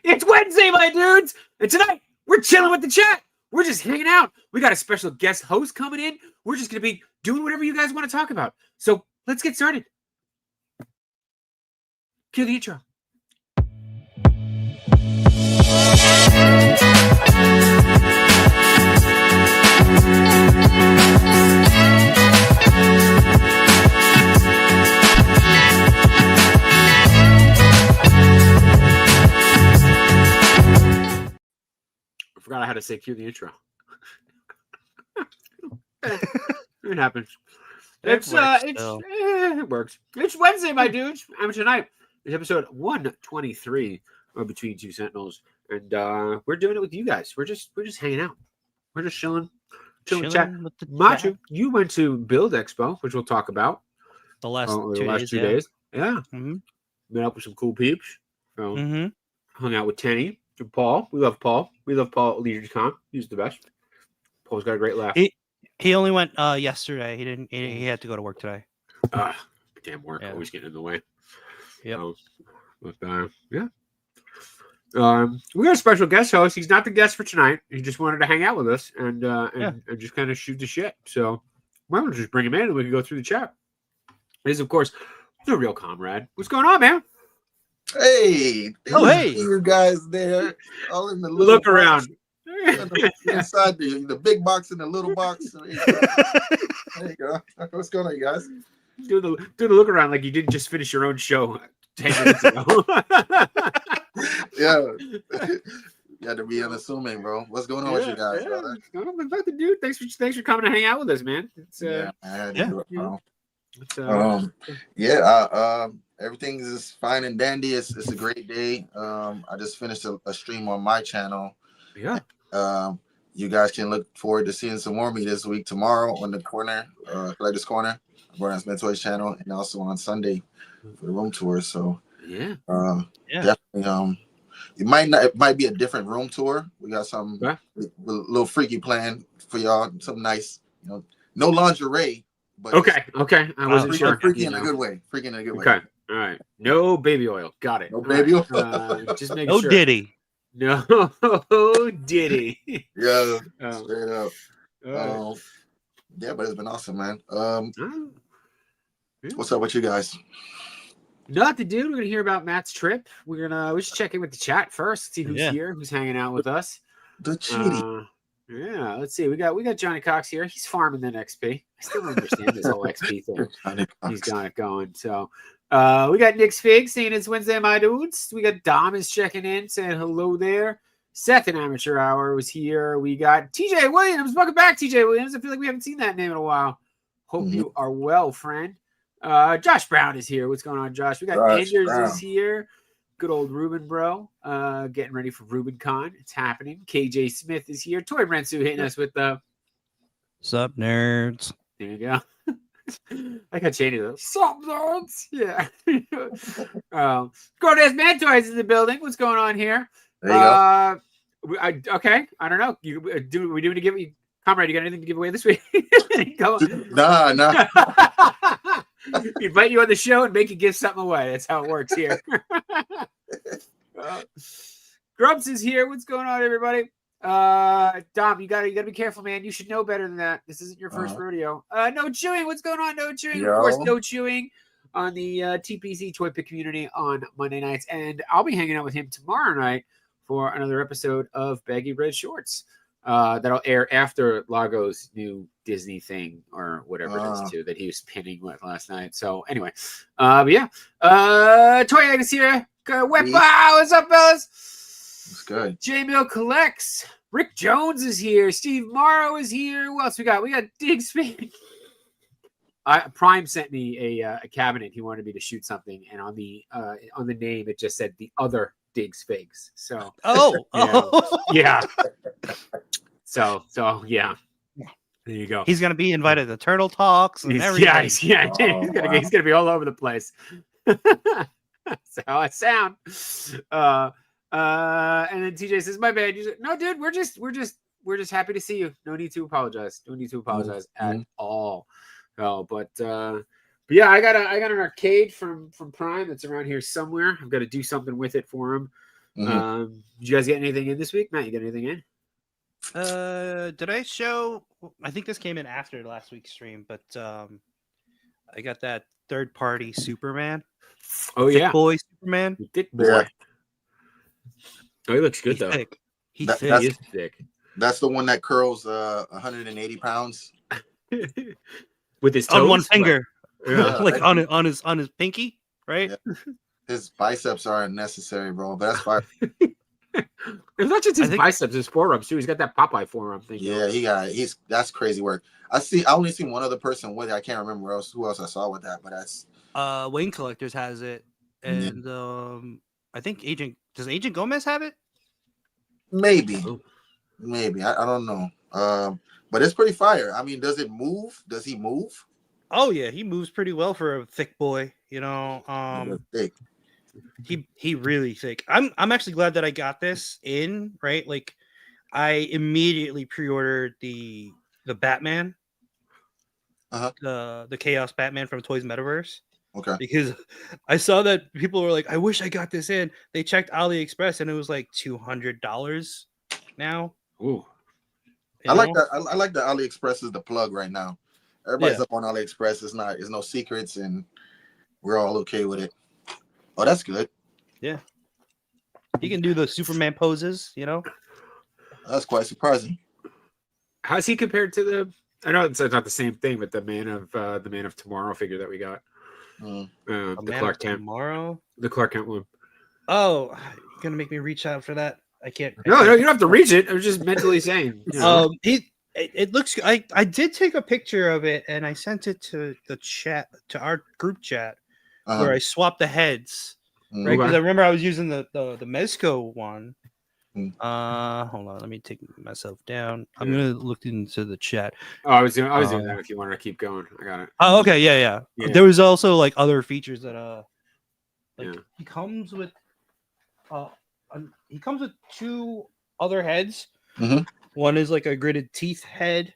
It's Wednesday, my dudes. And tonight, we're chilling with the chat. We're just hanging out. We got a special guest host coming in. We're just going to be doing whatever you guys want to talk about. So let's get started. Cue the intro. I forgot how to say cue the intro. It happens. It works. It's Wednesday, my dudes. And tonight is episode 123 of Between Two Sentinels, and we're doing it with you guys. We're just hanging out. We're just chilling chat. Machu, you went to Build Expo, which we'll talk about the last 2 days. Yeah, met up with some cool peeps. Hung out with Tenny and Paul. We love Paul. We love Paul at Leisure Con. He's the best. Paul's got a great laugh. He only went yesterday. He didn't. He had to go to work today. Damn work, always getting in the way. Yeah. Yeah. We got a special guest host. He's not the guest for tonight. He just wanted to hang out with us and just kind of shoot the shit. So why don't we just bring him in and we can go through the chat. He's of course the real comrade. What's going on, man? Hey, hey, you guys there, all in the little look box, around inside the big box and the little box. There you go. What's going on, you guys? Do the look around like you didn't just finish your own show 10 minutes ago. Yeah, you had to be unassuming, bro. What's going on with you guys, brother? Nothing, dude. Thanks for coming to hang out with us, man. Everything is fine and dandy. It's a great day. I just finished a stream on my channel. Yeah. You guys can look forward to seeing some more of me this week. Tomorrow on the corner, Collector's Corner, Brian's MatchuToy's channel, and also on Sunday for the room tour. So definitely. It might be a different room tour. We got some little freaky plan for y'all. Something nice. No lingerie. But okay. I wasn't sure. Freaky in a good way. Freaky in a good way. Okay. All right. No baby oil. Got it. No baby oil. Just making no sure. Diddy. No Diddy. Yeah. Straight up. Yeah, but it's been awesome, man. What's up with you guys? Nothing, dude. We're gonna hear about Matt's trip. We should check in with the chat first. See who's here, who's hanging out with us. The cheating. Yeah, let's see. We got Johnny Cox here. He's farming that XP. I still don't understand this whole XP thing. He's got it going. So we got Nick Fig saying it's Wednesday, my dudes. We got Dom is checking in, saying hello there. Seth in Amateur Hour was here. We got TJ Williams. Welcome back, TJ Williams. I feel like we haven't seen that name in a while. Hope you are well, friend. Josh Brown is here. What's going on, Josh? We got Andrews is here. Good old Ruben, bro. Getting ready for RubenCon. It's happening. KJ Smith is here. Toy Rensu hitting us with the Sup, nerds. There you go. I got Cheney though. Sup, nerds. Yeah. Gordas Mantoys is in the building. What's going on here? There you go. Okay. I don't know. We doing to give you, comrade? You got anything to give away this week? Go. Nah. Invite you on the show and make you give something away. That's how it works here. Grumps is here. What's going on, everybody? Dom, you gotta be careful, man. You should know better than that. This isn't your first rodeo. No chewing. What's going on? No chewing. Yo. Of course, no chewing on the TPC Toy Pick community on Monday nights, and I'll be hanging out with him tomorrow night for another episode of Baggy Red Shorts. That'll air after Lago's new Disney thing or whatever it is too that he was pinning with last night. So anyway, Toy Egg is here. What's up, fellas? It's good. J-Mill Collects. Rick Jones is here. Steve Morrow is here. Who else we got? We got Dig Speed. Prime sent me a cabinet. He wanted me to shoot something, and on the name it just said the other Diggs Figs. So yeah. So yeah. There you go. He's gonna be invited to Turtle Talks and everything. He's gonna be all over the place. That's how I sound. And then TJ says, "My bad." No, dude, we're just happy to see you. No need to apologize. No need to apologize at all. Oh, but yeah, I got an arcade from Prime that's around here somewhere. I've got to do something with it for him. Did you guys get anything in this week? Matt, you get anything in? Did I show? I think this came in after last week's stream, but I got that third-party Superman. Oh Thick yeah, boy Superman. thick boy. Yeah. Oh, he looks good He's though. thick. He's That- thick. He is thick. That's the one that curls 180 pounds. With his toes? On one finger, Yeah. like on his pinky, right? Yeah. His biceps are unnecessary, bro. But that's fine. It's not just his I think- biceps, his forearms too. He's got that Popeye forearm thing. Yeah, that's crazy work. I only seen one other person with it. I can't remember who else I saw with that, but that's Wayne Collectors has it, and I think does Agent Gomez have it? maybe. Oh. Maybe. I don't know. But it's pretty fire. I mean, does it move? Does he move? Oh yeah, he moves pretty well for a thick boy. You know, Thick. he really thick. I'm actually glad that I got this in, right? Like I immediately pre-ordered the Batman, the Chaos Batman from Toys Metaverse, Okay. because I saw that people were like, I wish I got this in. They checked AliExpress and it was like $200 now. Ooh. I like that. I like that AliExpress is the plug right now. Everybody's up on AliExpress. It's no secrets, and we're all okay with it. Oh, that's good. Yeah. He can do the Superman poses, you know? That's quite surprising. How's he compared to the? I know it's not the same thing, but the Man of Tomorrow figure that we got, the Clark Kent, Tomorrow. the Clark Kent one. Oh, you're gonna make me reach out for that. I can't. No, you don't have to reach it. I was just mentally saying. You know. It looks. I did take a picture of it and I sent it to the chat, to our group chat, where I swapped the heads. Right, because I remember I was using the Mezco one. Hold on, let me take myself down. I'm gonna look into the chat. Oh, I was doing that. If you wanted to keep going, I got it. Oh, okay, yeah. There was also like other features that he comes with. He comes with two other heads. One is like a gritted teeth head,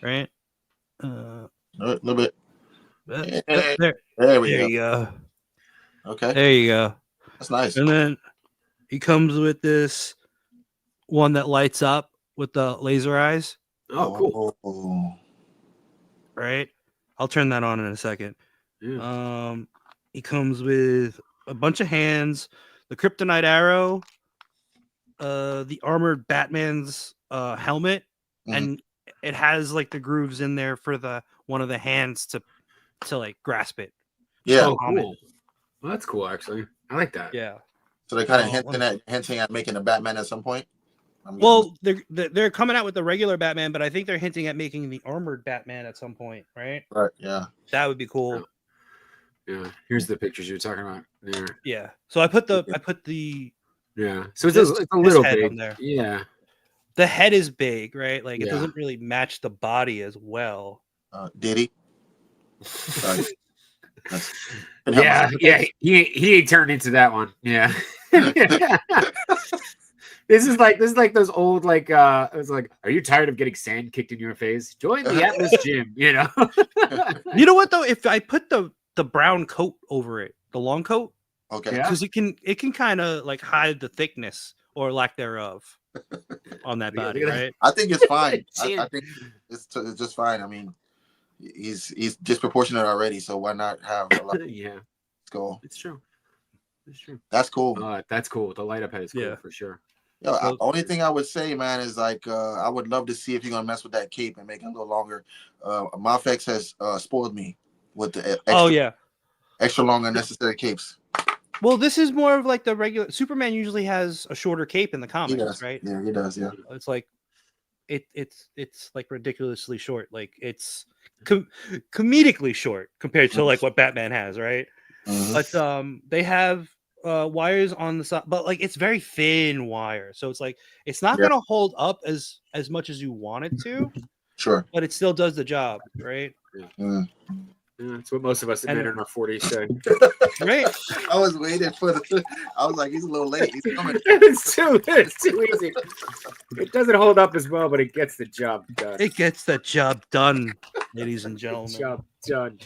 right? A little bit. There we you go. Okay, there you go. That's nice. And then he comes with this one that lights up with the laser eyes. Oh, cool. Oh. Right? I'll turn that on in a second. Yeah. He comes with a bunch of hands, the kryptonite arrow, the armored Batman's helmet, and it has like the grooves in there for the one of the hands to like grasp it. Yeah. Oh, cool. Well, that's cool, actually. I like that. Yeah. So they're kind of hinting at making a Batman at some point. Well, they're coming out with the regular Batman, but I think they're hinting at making the armored Batman at some point, right? Right. Yeah. That would be cool. Yeah. Here's the pictures you're talking about. There. Yeah. So I put the Yeah. So it's a little head big. on there. Yeah. The head is big, right? Like it doesn't really match the body as well. Did he? Sorry. Yeah. He ain't turned into that one. Yeah. This is like those old it was like, are you tired of getting sand kicked in your face? Join the Atlas gym, you know. You know what though? If I put the brown coat over it, the long coat, okay, because it can kind of like hide the thickness or lack thereof on that body, right? I think it's fine. I think it's just fine. I mean, he's disproportionate already, so why not have a lot? Yeah, let's go. It's true. It's true. That's cool. That's cool. The light up head is cool for sure. Yo, only thing I would say, man, is like I would love to see if you're gonna mess with that cape and make it a little longer. Mafex has spoiled me with the extra long unnecessary capes. Well, this is more of like the regular Superman usually has a shorter cape in the comics, right? Yeah, he does. Yeah, it's like it's like ridiculously short. Like it's comedically short compared to like what Batman has, right? But they have wires on the side, but like it's very thin wire, so it's like it's not gonna hold up as much as you want it to. Sure, but it still does the job, right? Yeah, that's what most of us admit in our 40s say. Right. I was waiting for I was like, he's a little late. He's coming. It's too easy. It doesn't hold up as well, but it gets the job done. It gets the job done, ladies and gentlemen. Job done.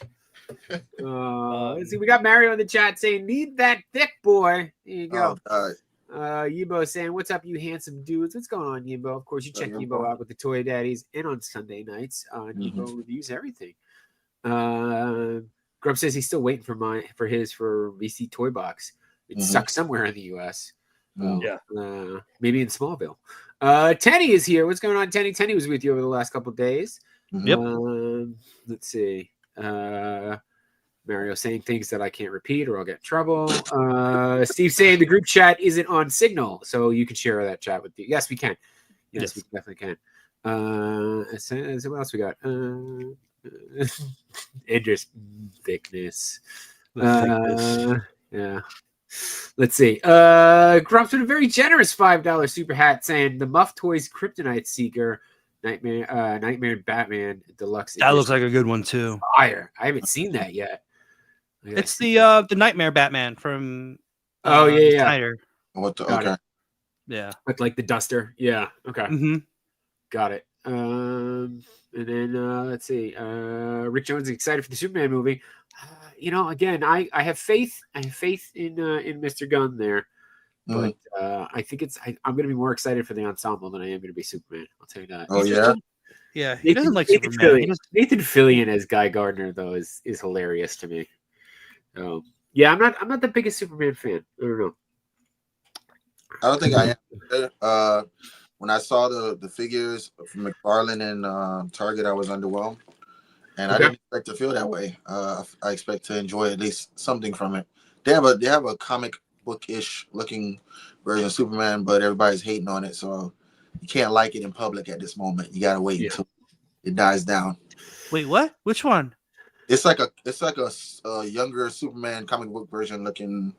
Let's see. We got Mario in the chat saying, "Need that thick boy." There you go. Oh, Yibo saying, "What's up, you handsome dudes? What's going on, Yibo?" Of course, you check Yibo out with the Toy Daddies and on Sunday nights. Yibo reviews everything. Grub says he's still waiting for his VC Toy Box. It's stuck somewhere in the U.S. Maybe in Smallville. Tenny is here. What's going on, Tenny? Tenny was with you over the last couple of days. Yep. Let's see. Mario saying things that I can't repeat or I'll get in trouble. Steve saying the group chat isn't on Signal, so you can share that chat with you. Yes, we can. Yes. We definitely can. So what else we got? Idris thickness. Yeah. Let's see. Grumps with a very generous $5 super hat saying the Muff Toys Kryptonite Seeker Nightmare Batman Deluxe. That looks like a good one too. Fire. I haven't seen that yet. It's the Nightmare Batman from Snyder. Okay. Yeah. With like the duster. Yeah. Okay. Got it. And then let's see. Rick Jones is excited for the Superman movie. Again, I have faith. I have faith in Mr. Gunn there, but I think I'm going to be more excited for the ensemble than I am going to be Superman. I'll tell you that. Oh yeah. Yeah, he doesn't like Superman. Nathan Fillion as Guy Gardner though is hilarious to me. Yeah, I'm not the biggest Superman fan. I don't know. I don't think I am. When I saw the figures from McFarlane and Target, I was underwhelmed, and I didn't expect to feel that way. I expect to enjoy at least something from it. They have a comic book-ish looking version of Superman, but everybody's hating on it, so you can't like it in public at this moment. You gotta wait until it dies down. Wait, what? Which one? It's like a younger Superman comic book version looking.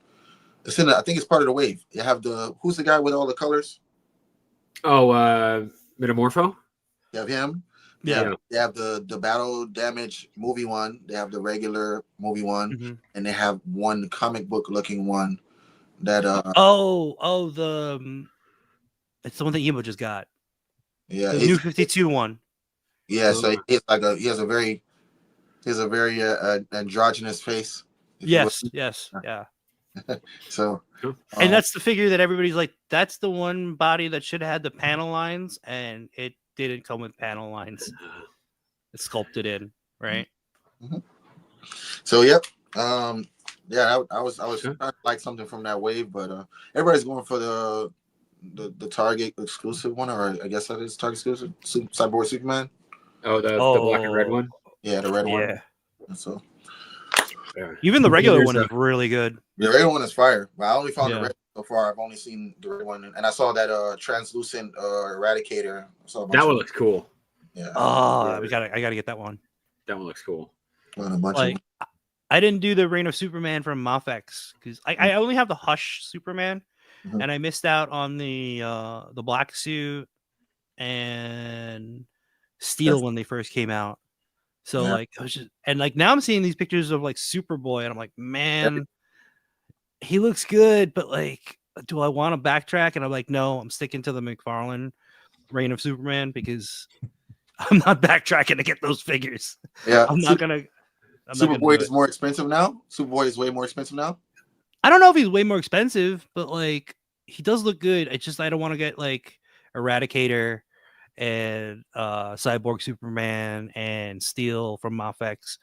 It's I think it's part of the wave. You have who's the guy with all the colors? Oh, Metamorpho? You have him. Yeah. They have the Battle Damage movie one. They have the regular movie one, and they have one comic book looking one that it's the one that Emo just got. Yeah, the new 52 one. Yeah, so he has a very androgynous face. Yes, yeah. So, and that's the figure that everybody's like, that's the one body that should have had the panel lines, and it didn't come with panel lines. It's sculpted in, right? So, yep. I was trying to like something from that wave, but everybody's going for the Target exclusive one, or I guess that is Target exclusive, Cyborg Superman. Oh, the black and red one. Yeah, the red one. So. Even the regular one is really good. The regular one is fire. But I only found the red so far. I've only seen the red one, and I saw that translucent Eradicator. That one looks cool. Yeah. I gotta get that one. That one looks cool. I didn't do the Reign of Superman from Mafex because I only have the Hush Superman, and I missed out on the black suit and Steel when they first came out. So I was just, and now I'm seeing these pictures of Superboy, and I'm like, man, he looks good, but do I want to backtrack? And I'm like, no, I'm sticking to the McFarlane Reign of Superman because I'm not backtracking to get those figures. Yeah, I'm not gonna. Superboy is more expensive now. Superboy is way more expensive now. I don't know if he's way more expensive, but he does look good. It's just I don't want to get Eradicator and Cyborg Superman and Steel from Mafex.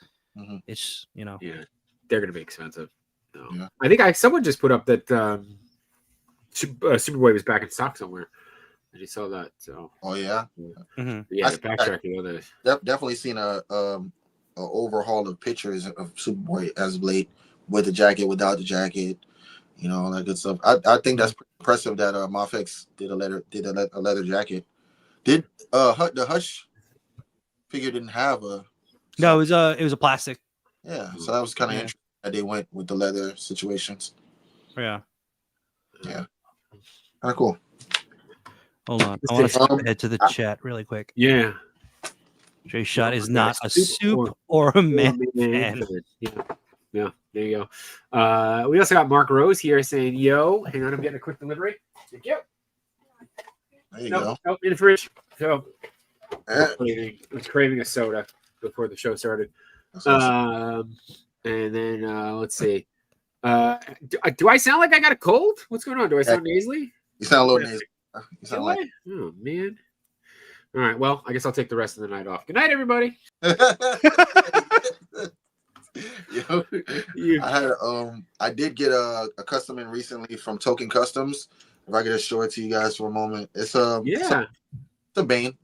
It's they're gonna be expensive. I think someone just put up that Superboy was back in stock somewhere. I just saw that. So backtracking with it. Definitely seen a overhaul of pictures of Superboy as of late, with the jacket, without the jacket, all that good stuff. I think that's pretty impressive that Mafex did a leather jacket. Did the Hush figure didn't have a? No, it was a plastic. Yeah, so that was kind of interesting that they went with the leather situations. Yeah. Kind of cool. Hold on, I want to skip ahead to the chat really quick. Yeah. Jay Shot is not a soup or a man fan. Yeah, there you go. We also got Mark Rose here saying, "Yo, hang on, I'm getting a quick delivery." Thank you. There you go. Nope, in the fridge. So I was craving a soda before the show started. That's awesome. And then let's see. Do I sound like I got a cold? What's going on? Do I sound nasally? You sound a little nasally. You sound like. Oh man. All right. Well, I guess I'll take the rest of the night off. Good night, everybody. I did get a custom in recently from Token Customs. If I could just show it to you guys for a moment, it's a Bane.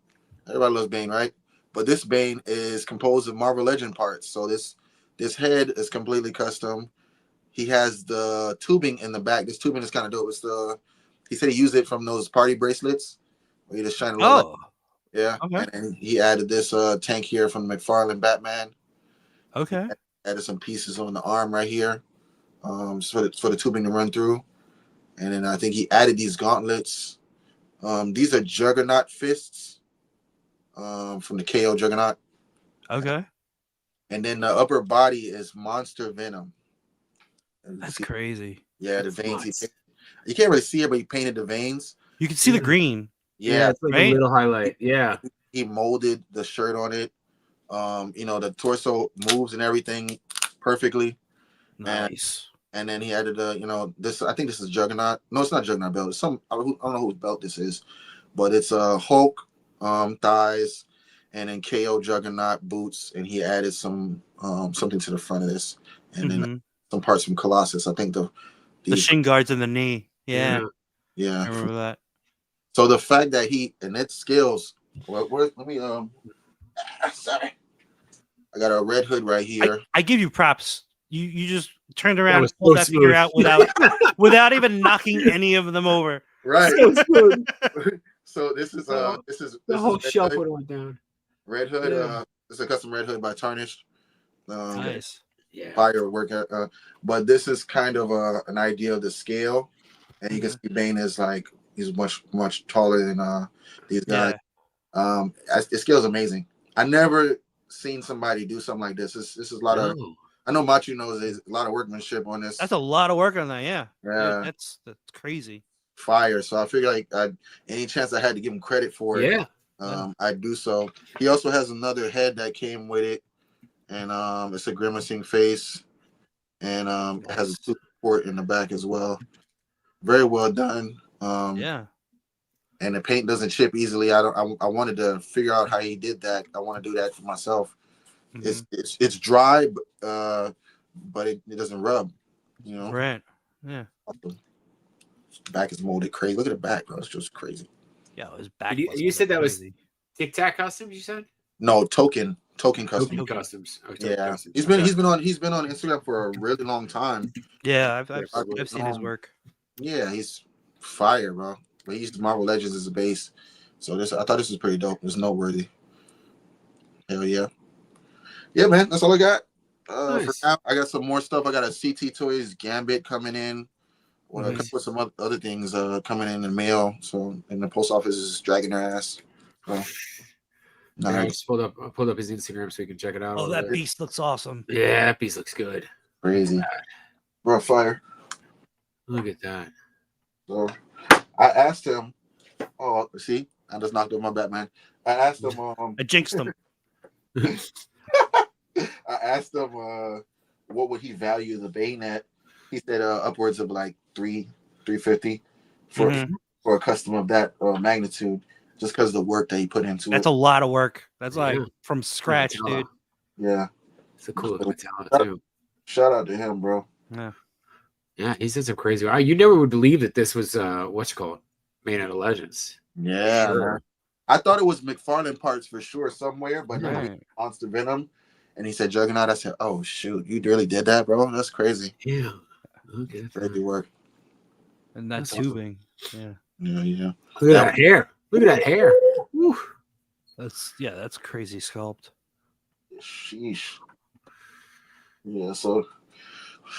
Everybody loves Bane, right? But this Bane is composed of Marvel Legend parts. So this head is completely custom. He has the tubing in the back. This tubing is kind of dope. He said he used it from those party bracelets where you just shine a little light. Yeah. Okay. And he added this tank here from McFarlane Batman. Okay. Added some pieces on the arm right here, for the tubing to run through. And then I think he added these gauntlets. These are Juggernaut fists from the KO Juggernaut. Okay. And then the upper body is Monster Venom. That's crazy. Yeah, the veins. You can't really see it, but he painted the veins. You can see the green. Yeah, it's like a little highlight. Yeah. He molded the shirt on it. The torso moves and everything perfectly. Nice. And then he added this. I think this is Juggernaut. No, it's not Juggernaut belt. It's I don't know whose belt this is, but it's Hulk thighs, and then KO Juggernaut boots, and he added some something to the front of this, and then some parts from Colossus. I think the shin guards in the knee. Yeah. I remember that. So the fact that and its skills. Let me sorry. I got a Red Hood right here. I give you props. You just turned around and pulled that figure out without even knocking any of them over. Right. So this is the whole shelf would have went down. Red Hood. This is a custom Red Hood by Tarnished. Nice. Yeah. Firework. But this is kind of an idea of the scale, and you can see Bane is like he's much taller than these guys. The scale is amazing. I never seen somebody do something like this. This is a lot of. I know Machu knows there's a lot of workmanship on this. That's a lot of work on that. Yeah. That's crazy. Fire. So I figure like any chance I had to give him credit for it. I'd do so. He also has another head that came with it, and it's a grimacing face, and it has a support in the back as well. Very well done. And the paint doesn't chip easily. I wanted to figure out how he did that. I want to do that for myself. It's dry, but it doesn't rub. Right. Yeah. Back is molded crazy. Look at the back, bro. It's just crazy. Yeah, it was back. You said that crazy. Was Tic Tac Customs. You said no Token Customs. Token Customs. Customs. He's been on Instagram for a really long time. Yeah, I've seen his work. Yeah, he's fire, bro. But he used Marvel Legends as a base, so I thought this was pretty dope. It's noteworthy. Hell yeah. Yeah, man. That's all I got. Nice. For now, I got some more stuff. I got a CT Toys Gambit coming in. With some other things coming in the mail. So, and the post office is dragging their ass. So, nice. I just pulled up his Instagram so you can check it out. Oh, that beast looks awesome. Yeah, that beast looks good. Crazy. Bro, fire. Look at that. So, I asked him. Oh, see, I just knocked over my Batman. I asked him. I jinxed him. I asked him what would he value the Bane at. He said upwards of like $350 for a custom of that magnitude, just because of the work that he put into it. That's a lot of work. That's like from scratch, dude. Yeah, it's a cool talent too. Shout out to him, bro. Yeah, he said some crazy. You never would believe that this was made out of Legends. Yeah, sure. I thought it was McFarlane parts for sure somewhere, but no, Monster Venom. And he said Juggernaut. I said, "Oh shoot, you really did that, bro? That's crazy." Yeah, okay, crazy work. And that tubing, yeah. Look at that hair. Look at that hair. Woo. That's crazy sculpt. Sheesh. Yeah, so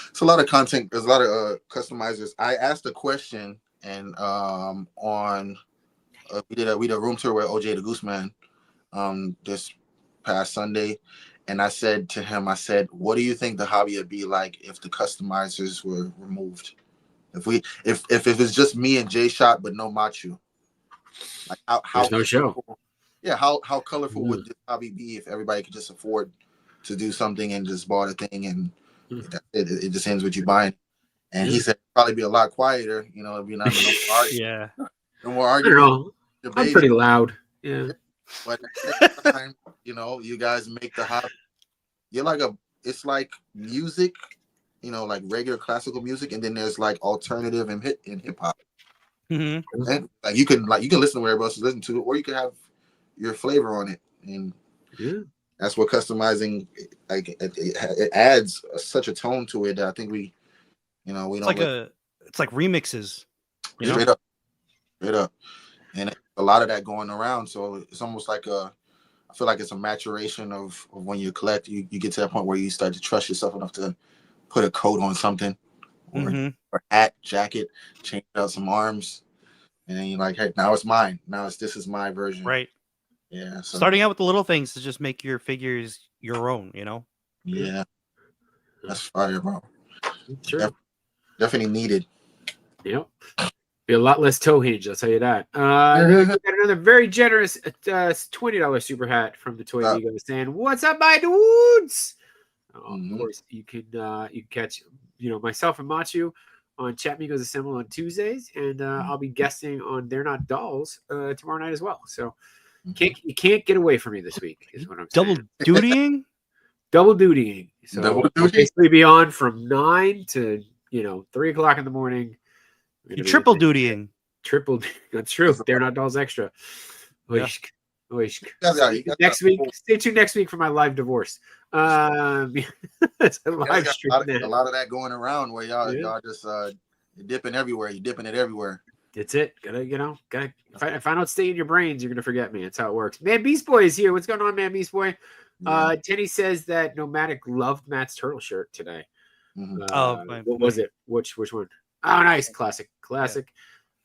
it's a lot of content. There's a lot of customizers. I asked a question, and we did a room tour with OJ the Gooseman this past Sunday. And I said to him, what do you think the hobby would be like if the customizers were removed? If it's just me and Jay Shot but no Machu? Like how there's no show. Yeah, how colorful would this hobby be if everybody could just afford to do something and just bought a thing, and it just ends with you buying. And he said it'd probably be a lot quieter, you know, it'd be not no more Yeah. No more I arguing. don't know. I'm pretty loud. Yeah. But at the same time, you know, you guys make the hobby. It's like music, you know, like regular classical music, and then there's like alternative and hip hop. Mm-hmm. And like you can listen to where everybody else is listening to it, or you can have your flavor on it, and that's what customizing like it adds such a tone to it that I think we don't. It's like remixes. You know? Straight up, and a lot of that going around. So it's almost like I feel like it's a maturation of when you collect. You get to that point where you start to trust yourself enough to put a coat on something, or hat, jacket, change out some arms, and then you're like, hey, now it's mine. Now this is my version. Right. Yeah. So. Starting out with the little things to just make your figures your own, you know? Yeah. That's fire, bro. Sure. Definitely needed. Yep. Be a lot less toe hinge, I'll tell you that. We got another very generous $20 super hat from the Toy Amigo saying, "What's up, my dudes?" Of course, you can catch myself and Machu on Chat Migos Assemble on Tuesdays, and I'll be guesting on They're Not Dolls tomorrow night as well. So you can't get away from me this week, is what I'm saying. Double dutying. So I'll basically be on from 9 to 3 o'clock in the morning. You're triple dutying. That's true. They're Not Dolls extra. Oishk. Next week. Stay tuned next week for my live divorce. It's a live stream. A lot of that going around where y'all just dipping everywhere. You're dipping it everywhere. It's it. Gotta. If I don't stay in your brains, you're gonna forget me. That's how it works. Man, Beast Boy is here. What's going on, Man, Beast Boy? Tenny says that Nomadic loved Matt's turtle shirt today. What was it? Which one? Oh, nice. Classic.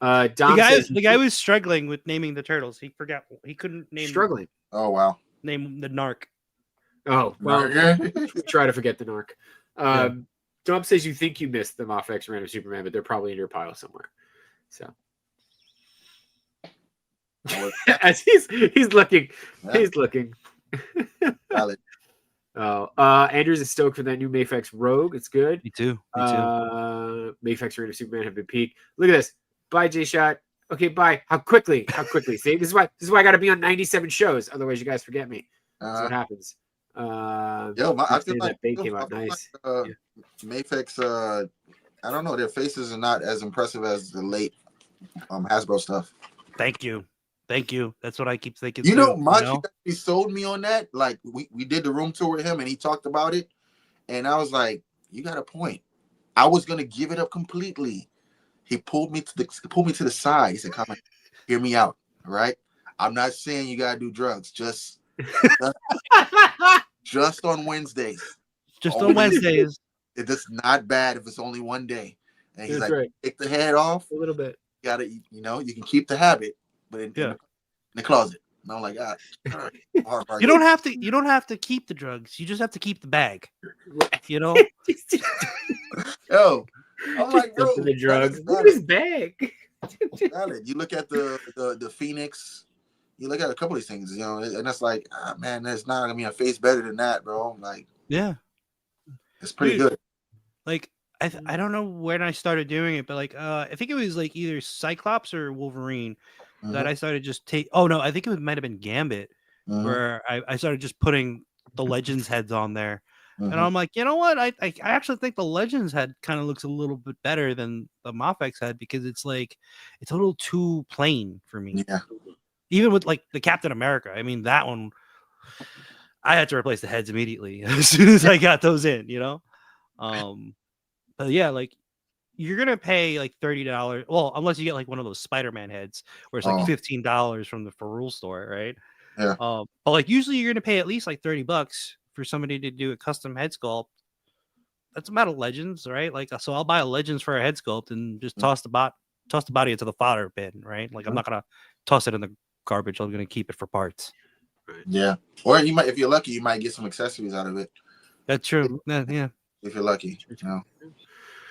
Dom the guy was struggling with naming the turtles. He forgot. He couldn't name. Struggling. Oh, wow. Name the narc. Oh, well, try to forget the narc. Dom says you think you missed the Mofex Random Superman, but they're probably in your pile somewhere. So. As he's looking. Yeah. He's looking. Valid. Andrews is stoked for that new Mafex Rogue. It's good. Me too. Mafex Random Superman have been peaked. Look at this. Bye, J Shot. Okay, bye. How quickly? See, this is why I got to be on 97 shows. Otherwise, you guys forget me. That's what happens. I feel like they came out nice. Mafex. I don't know. Their faces are not as impressive as the late Hasbro stuff. Thank you. That's what I keep thinking. Machi actually sold me on that. Like we did the room tour with him, and he talked about it, and I was like, "You got a point." I was gonna give it up completely. He pulled me to the side. He said, "Come on, hear me out. All right. I'm not saying you gotta do drugs. Just on Wednesdays. On Wednesdays. It's not bad if it's only one day." And he's take the head off a little bit. You gotta, you can keep the habit, but in the closet. And I'm like, you don't have to keep the drugs. You just have to keep the bag. Yo, I'm like, bro, the drugs. Look at his bag. You look at the Phoenix. You look at a couple of these things, and that's like, man, there's not gonna be a face better than that, bro. Like, it's pretty good. Like, I don't know when I started doing it, but like, I think it was like either Cyclops or Wolverine that I started just take. Oh no, I think it might have been Gambit, where I started just putting the Legends heads on there, and I'm like, you know what? I actually think the Legends head kind of looks a little bit better than the Mofex head because it's a little too plain for me. Yeah. Even with like the Captain America, I mean that one, I had to replace the heads immediately as soon as I got those in, But yeah, like you're gonna pay like $30. Well, unless you get like one of those Spider-Man heads where it's like $15 from the Ferrule store, right? Yeah. But like usually you're gonna pay at least like $30 for somebody to do a custom head sculpt. That's a metal Legends, right? Like, so I'll buy a Legends for a head sculpt and just toss the body into the fodder bin, right? Like I'm not gonna toss it in the garbage. I'm gonna keep it for parts. Yeah. Or you might, if you're lucky, you might get some accessories out of it. That's true. Yeah. If you're lucky,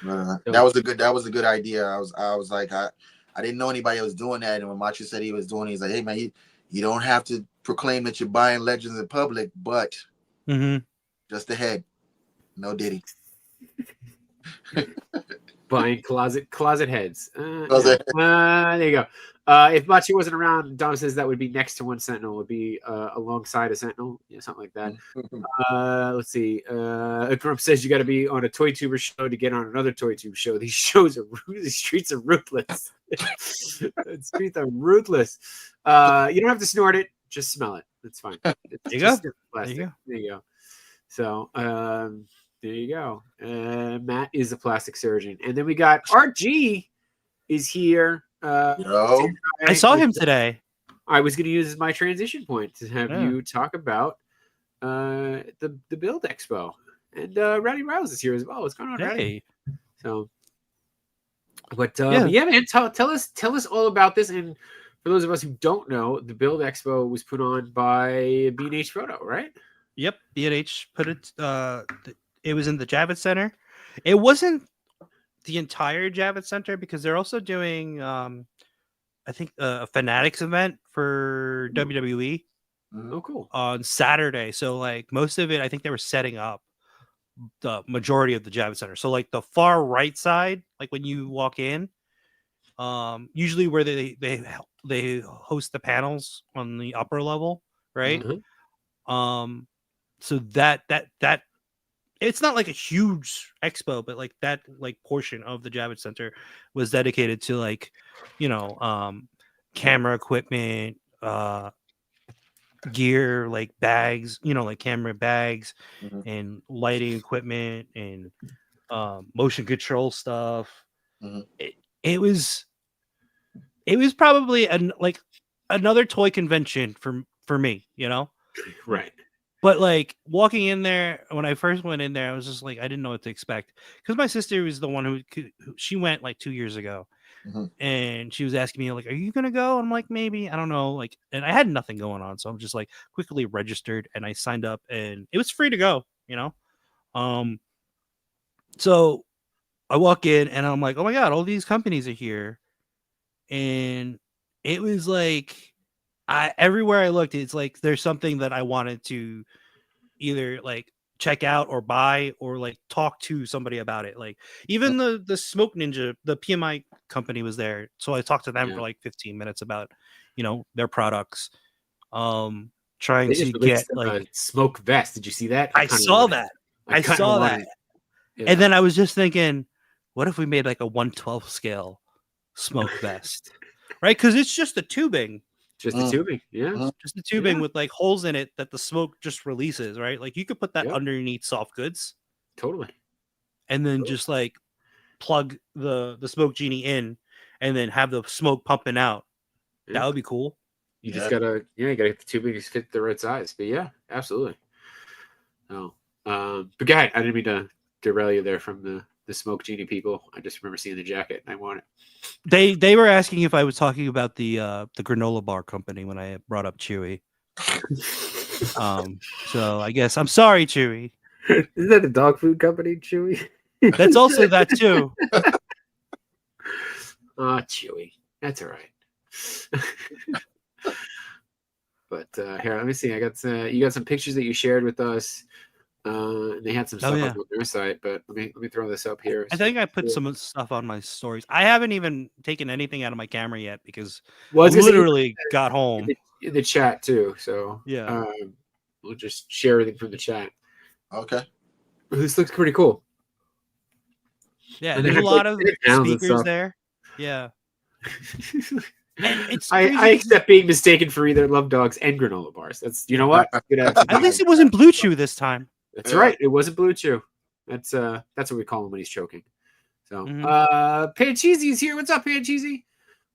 that was a good idea. I was like, I didn't know anybody was doing that, and when Machu said he was doing it, he's like, hey man, you don't have to proclaim that you're buying Legends in public, but Just the head. No Diddy. Buying closet heads. Closet. There you go. If Machi wasn't around, Dom says that would be next to one Sentinel. Would be alongside a Sentinel, something like that. Let's see. Grump says you got to be on a Toy Tuber show to get on another Toy Tube show. These streets are ruthless. Streets are ruthless. You don't have to snort it; just smell it. That's fine. It's just plastic. There you go. So there you go. Matt is a plastic surgeon, and then we got RG is here. I saw him today. I was going to use my transition point to have you talk about the Build Expo, and Rowdy Rouse is here as well. What's going on, Rowdy? So, but yeah, man, tell us all about this. And for those of us who don't know, the Build Expo was put on by B&H Photo, right? Yep, B&H put it. It was in the Javits Center. It wasn't the entire Javits Center because they're also doing, I think, a Fanatics event for WWE. Oh, cool. On Saturday. So, like, most of it, I think they were setting up the majority of the Javits Center. So, like, the far right side, like when you walk in, usually where they host the panels on the upper level, right? So that it's not like a huge expo, but like that portion of the Javits Center was dedicated to like, camera equipment, gear, like bags, like camera bags and lighting equipment and motion control stuff. It was probably another toy convention for me, right. But like walking in there, when I first went in there, I was just like, I didn't know what to expect because my sister was the one who she went like 2 years ago, and she was asking me like, "Are you gonna go?" I'm like, "Maybe, I don't know." Like, and I had nothing going on, so I'm just like quickly registered and I signed up, and it was free to go, So I walk in and I'm like, "Oh my god, all these companies are here," and it was like, everywhere I looked, it's like there's something that I wanted to either like check out or buy or like talk to somebody about it. Like even the Smoke Ninja, the PMI company was there, so I talked to them for like 15 minutes about their products. Trying to get like smoke vest. Did you see that? I saw that. And then I was just thinking, what if we made like a 1/12 scale smoke vest, right? Because it's just the tubing. Just the tubing, just the tubing with like holes in it that the smoke just releases, right? Like you could put that underneath soft goods, totally, and then just like plug the smoke genie in, and then have the smoke pumping out. That would be cool. You just gotta get the tubing to fit the right size. But yeah, absolutely. No, but go ahead. I didn't mean to derail you there from the smoke genie people. I just remember seeing the jacket and I want it. They were asking if I was talking about the granola bar company when I brought up Chewy. So I guess I'm sorry, Chewy. Isn't that a dog food company, Chewy? That's also that too. Chewy. That's all right. But here, let me see. I got you got some pictures that you shared with us. And they had some stuff on their site, but let me throw this up here. I think I put some stuff on my stories. I haven't even taken anything out of my camera yet because I literally got home. In the chat too, so yeah, we'll just share everything from the chat. Okay, this looks pretty cool. Yeah, and there's a lot of speakers there. Yeah. I accept being mistaken for either love dogs and granola bars. That's what. At least it wasn't Blue Chew this time. That's right. It wasn't Blue Chew. That's what we call him when he's choking. So Pancheesy is here. What's up, Pancheesy?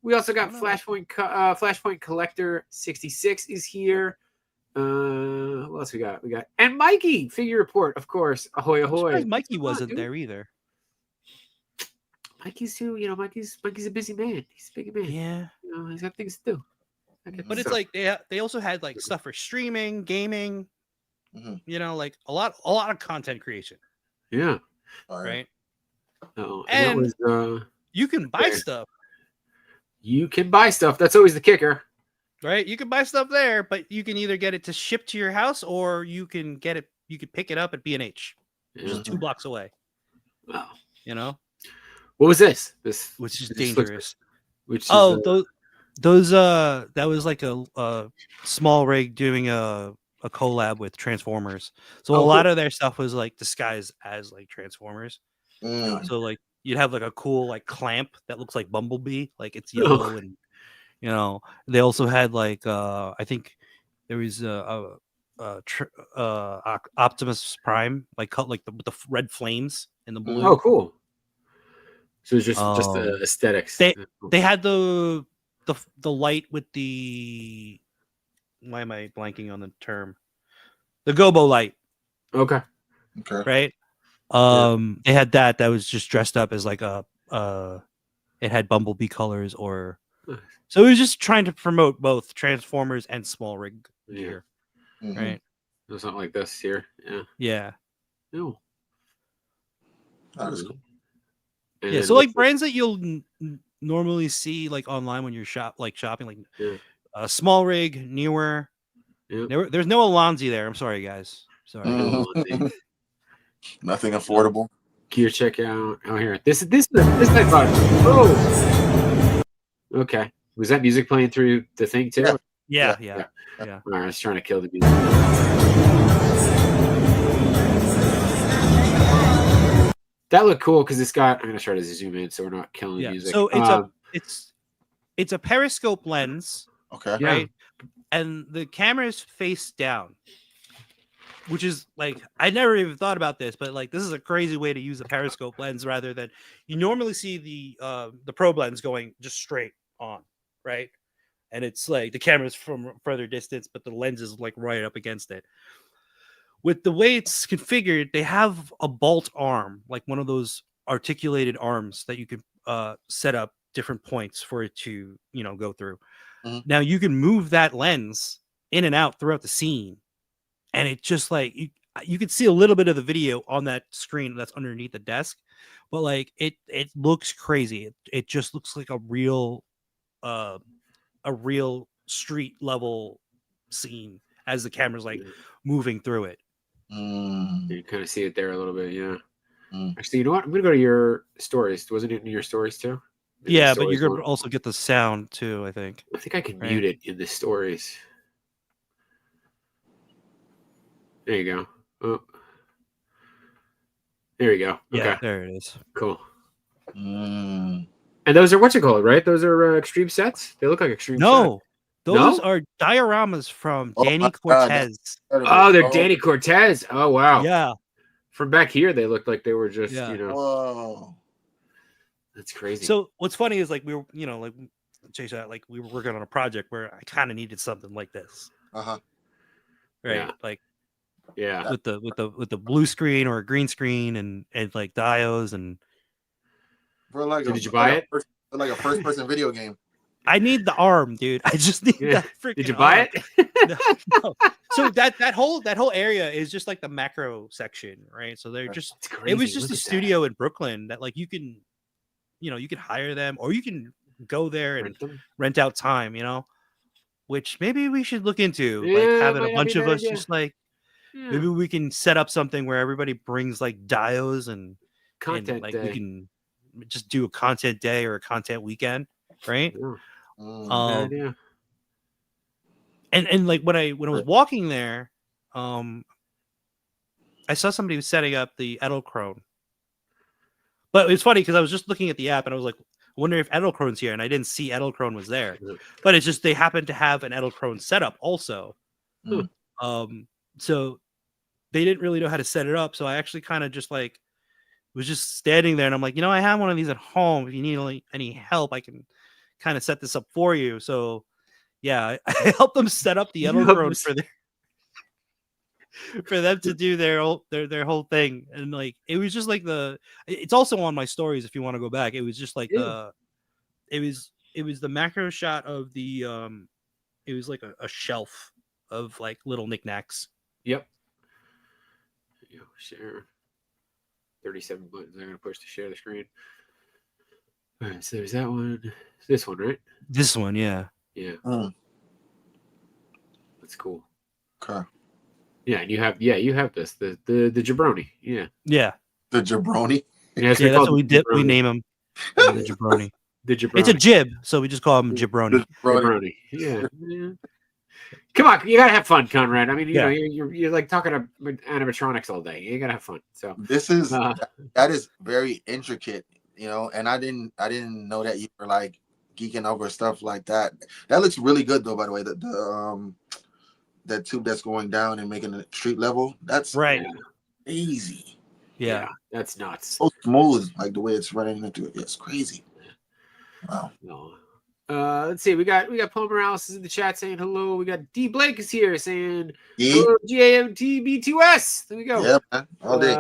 We also got Flashpoint Collector 66 is here. What else we got? And Mikey Figure Report, of course. Ahoy ahoy. Mikey wasn't there either. Mikey's too, Mikey's a busy man. He's a big man. Yeah. He's got things to do. But it's like they also had like stuff for streaming, gaming, like a lot of content creation. Yeah. Right. And you can buy stuff. You can buy stuff. That's always the kicker. Right? You can buy stuff there, but you can either get it to ship to your house or you can get it pick it up at B&H, just 2 blocks away. Wow. You know, what was this? Which is this dangerous. Which oh, is, those that was like a small rig doing a collab with Transformers. So a lot of their stuff was like disguised as like Transformers. So like you'd have like a cool like clamp that looks like Bumblebee, like it's yellow, and you know they also had like I think there was Optimus Prime, like cut like with the red flames and the blue. Oh, cool. So it's just aesthetics. They had the light with the, why am I blanking on the term? The gobo light. Okay. Right. They had that was just dressed up as like it had Bumblebee colors, or so it was just trying to promote both Transformers and small rig gear. Right. There's something like this here. Yeah. Oh. That is cool. Yeah, so like brands that you'll normally see like online when you're shopping, like small rig, newer. There's no Alonzi there. I'm sorry, guys. Sorry. Nothing affordable. Gear checkout. Oh, here. This I thought. Oh. Okay. Was that music playing through the thing too? Yeah. All right, I was trying to kill the music. That looked cool because it's got. I'm gonna try to zoom in so we're not killing the music. So it's a periscope lens. Okay. Right. And the camera is face down, which is like I never even thought about this, but like this is a crazy way to use a periscope lens rather than you normally see the probe lens going just straight on, right? And it's like the camera's from further distance, but the lens is like right up against it. With the way it's configured, they have a bolt arm, like one of those articulated arms that you can set up different points for it to, go through. Now you can move that lens in and out throughout the scene, and it just like you can see a little bit of the video on that screen that's underneath the desk, but like it looks crazy. It just looks like a real street level scene as the camera's like moving through it. You kind of see it there a little bit, yeah. Actually, you know what? I'm gonna go to your stories. Wasn't it in your stories too? Yeah, but you're gonna also get the sound too, I think. I think I can mute it in the stories. There you go. Oh. There you go. Yeah, okay. There it is. Cool. And those are right? Those are extreme sets. They look like extreme sets. Those are dioramas from Danny Cortez. Oh, they're Danny Cortez. Oh, wow. Yeah. From back here, they looked like they were just, Whoa. That's crazy. So what's funny is like we were, like Chase, like we were working on a project where I kind of needed something like this. Right. Yeah. Like, yeah. With the blue screen or a green screen and like diodes and. Did you buy it? Like a first-person video game. I need the arm, dude. I just need that freaking. Did you buy it? No. So that whole area is just like the macro section, right? So they're just. It was just a studio in Brooklyn that like you can hire them or you can go there and rent out time, which maybe we should look into, like having a bunch of us just like. Yeah. Maybe we can set up something where everybody brings like diodes and content like day. We can just do a content day or a content weekend, right? Yeah. Yeah. And like when I was walking there, I saw somebody was setting up the Edelkrone. But it's funny because I was just looking at the app and I was like, I wonder if Edelkrone's here, and I didn't see Edelkrone was there. But it's just they happened to have an Edelkrone setup also. So they didn't really know how to set it up. So I actually kind of just like was just standing there and I'm like, I have one of these at home. If you need any help, I can kind of set this up for you. So yeah, I helped them set up the Edelkrone for them to do their whole thing. And like, it was just like it's also on my stories. If you want to go back, it was just like, it was the macro shot of the, it was like a shelf of like little knickknacks. Yep. Share 37 buttons. I'm gonna push to share the screen. All right, so there's that one. This one, right? This one, yeah. That's cool. Okay. Yeah, and you have this the jabroni. Yeah. The jabroni. Yes, yeah, that's what we did. We name him the jabroni. The jabroni. It's a jib, so we just call him jabroni. Jabroni. Yeah. Come on, you gotta have fun, Conrad. I mean, you know, you're like talking to animatronics all day. You gotta have fun. So this is that is very intricate, you know. And I didn't know that you were like geeking over stuff like that. That looks really good, though. By the way, that tube that's going down and making the street level. That's right. Easy. Yeah, that's nuts. So smooth, like the way it's running into it. It's crazy. Wow. No. Let's see. We got Paul Morales is in the chat saying hello. We got D Blake is here saying hello. GAMTB2S. There we go. Yeah, man. All day.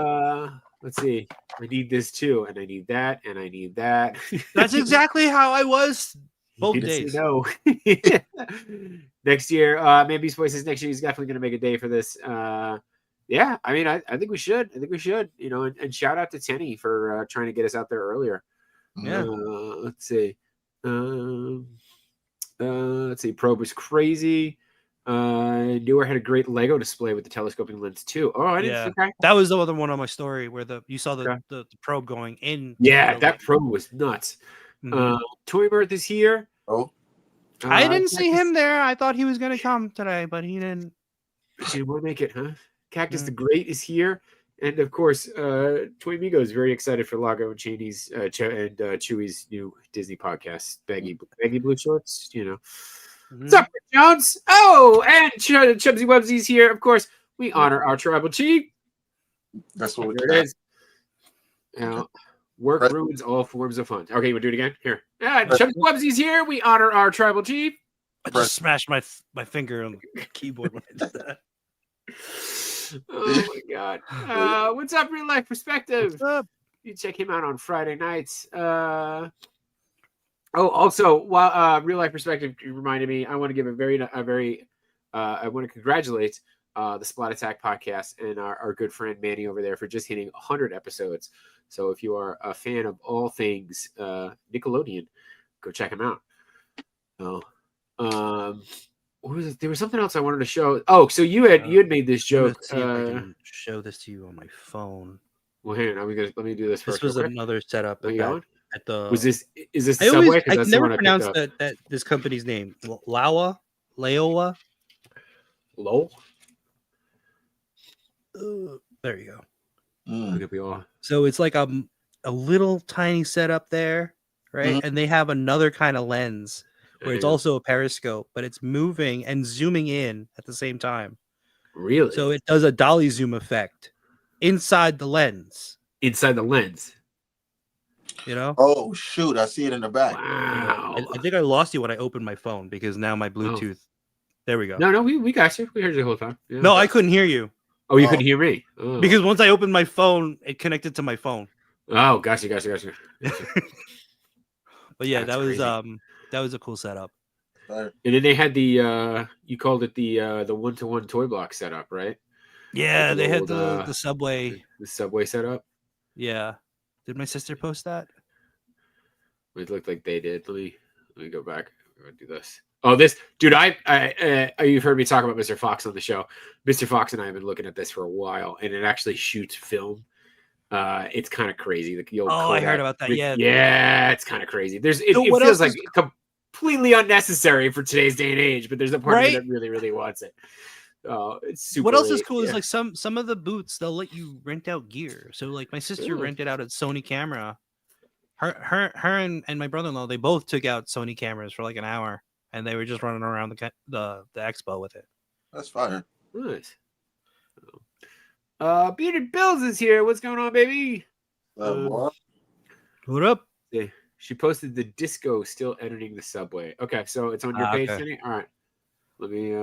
Let's see. I need this too, and I need that, and I need that. That's exactly how I was both days. No. Next year, man, Beast Boy says next year he's definitely going to make a day for this. Yeah, I mean, I think we should. I think we should. You know, and shout out to Tenny for trying to get us out there earlier. Yeah. Let's see. Let's see. Probe was crazy. Newer had a great Lego display with the telescoping lens too. Oh, I didn't. Okay. That was the other one on my story where you saw the probe going in. Yeah, that probe was nuts. Toy Mirth is here. Oh, I didn't see him there. I thought he was going to come today, but he didn't. He didn't make it, huh? Cactus the Great is here. And of course, Toy Migo is very excited for Lago and Cheney's and Chewy's new Disney podcast, Baggy Blue Shorts. You know, what's up, Rick Jones? Oh, and Chubsy Wubsy's here. Of course, we honor our tribal chief. That's what it is. Now, work ruins all forms of fun. Okay, we'll do it again. Here, Chubsy Wubsy's here. We honor our tribal chief. I just smashed my finger on the keyboard when I did that. Oh my god. What's up, Real Life Perspective? What's up? You check him out on Friday nights. Also, while Real Life Perspective reminded me, I want to give I want to congratulate the Splat Attack podcast and our good friend Manny over there for just hitting 100 episodes. So if you are a fan of all things Nickelodeon, go check him out. What was it? There was something else I wanted to show. Oh, so you had made this joke. Let's see if I can show this to you on my phone. Well, hang on. Let me do this first. This was another setup at the. Is this the Subway? I can never pronounce that this company's name. Laowa. Lowell. There you go. Look at me all. So it's like a little tiny setup there, right? And they have another kind of lens where it's also a periscope, but it's moving and zooming in at the same time. Really? So it does a dolly zoom effect inside the lens. Inside the lens. You know? Oh, shoot. I see it in the back. Wow. I think I lost you when I opened my phone because now my Bluetooth. There we go. No, we got you. We heard you the whole time. Yeah. No, I couldn't hear you. Oh, you couldn't hear me? Oh. Because once I opened my phone, it connected to my phone. Oh, gotcha. But yeah, that was a cool setup. And then they had the you called it the 1-to-1 toy block setup, right? Yeah, they had the Subway. The Subway setup. Yeah. Did my sister post that? It looked like they did. Let me go back. I'm gonna do this. Oh, this dude, you've heard me talk about Mr. Fox on the show. Mr. Fox and I have been looking at this for a while, and it actually shoots film. It's kind of crazy. I heard about that. Yeah, it's kind of crazy. It feels like completely unnecessary for today's day and age, but there's a part of me that really, really wants it. It's super. What else is cool is like some of the booths they'll let you rent out gear. So like my sister rented out a Sony camera. Her and my brother-in-law, they both took out Sony cameras for like an hour, and they were just running around the expo with it. That's fire. Nice. Bearded Bills is here. What's going on, baby? What up? Yeah, she posted the disco still editing the Subway. Okay, so it's on your page, Cindy? All right. Let me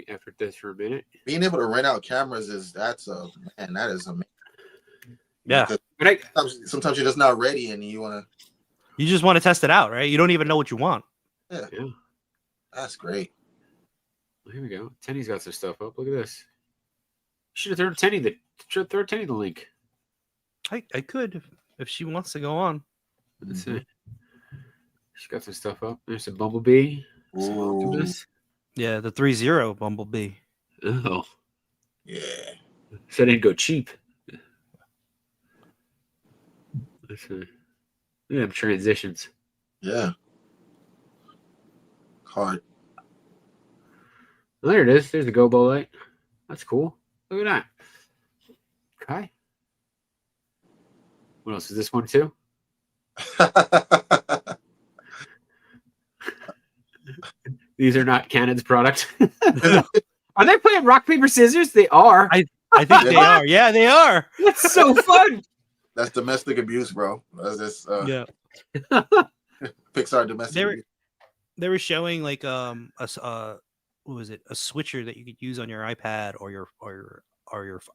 effort this for a minute. Being able to rent out cameras that is amazing. Yeah. But sometimes you're just not ready and you just want to test it out, right? You don't even know what you want. Yeah. That's great. Well, here we go. Tenny's got some stuff up. Look at this. Should have thrown Tenny the link. I could if she wants to go on. Let's see. She's got some stuff up. There's a Bumblebee. Yeah, the 3-0 Bumblebee. Oh. Yeah. So they didn't go cheap. Look at them transitions. Yeah. Hard. Well, there it is. There's the Gobo light. That's cool. Look at that. Okay. What else is this one too? These are not Canon's product. Are they playing rock, paper, scissors? They are. I think they are. Yeah, they are. That's so fun. That's domestic abuse, bro. That's this Yeah. Pixar domestic abuse. They were showing like what was it? A switcher that you could use on your iPad or your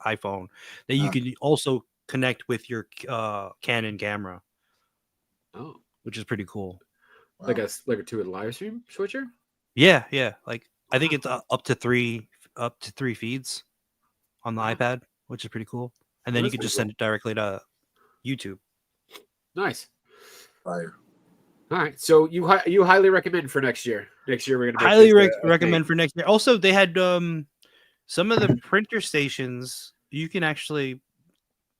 iPhone that you could also connect with your Canon camera. Oh, which is pretty cool. Wow. Like a to a live stream switcher? Yeah. Like I think it's up to three feeds on the iPad, which is pretty cool. And then you could just send it directly to YouTube. Nice. Fire. All right, so you highly recommend for next year. Next year we're gonna highly recommend for next year. Also, they had some of the printer stations. You can actually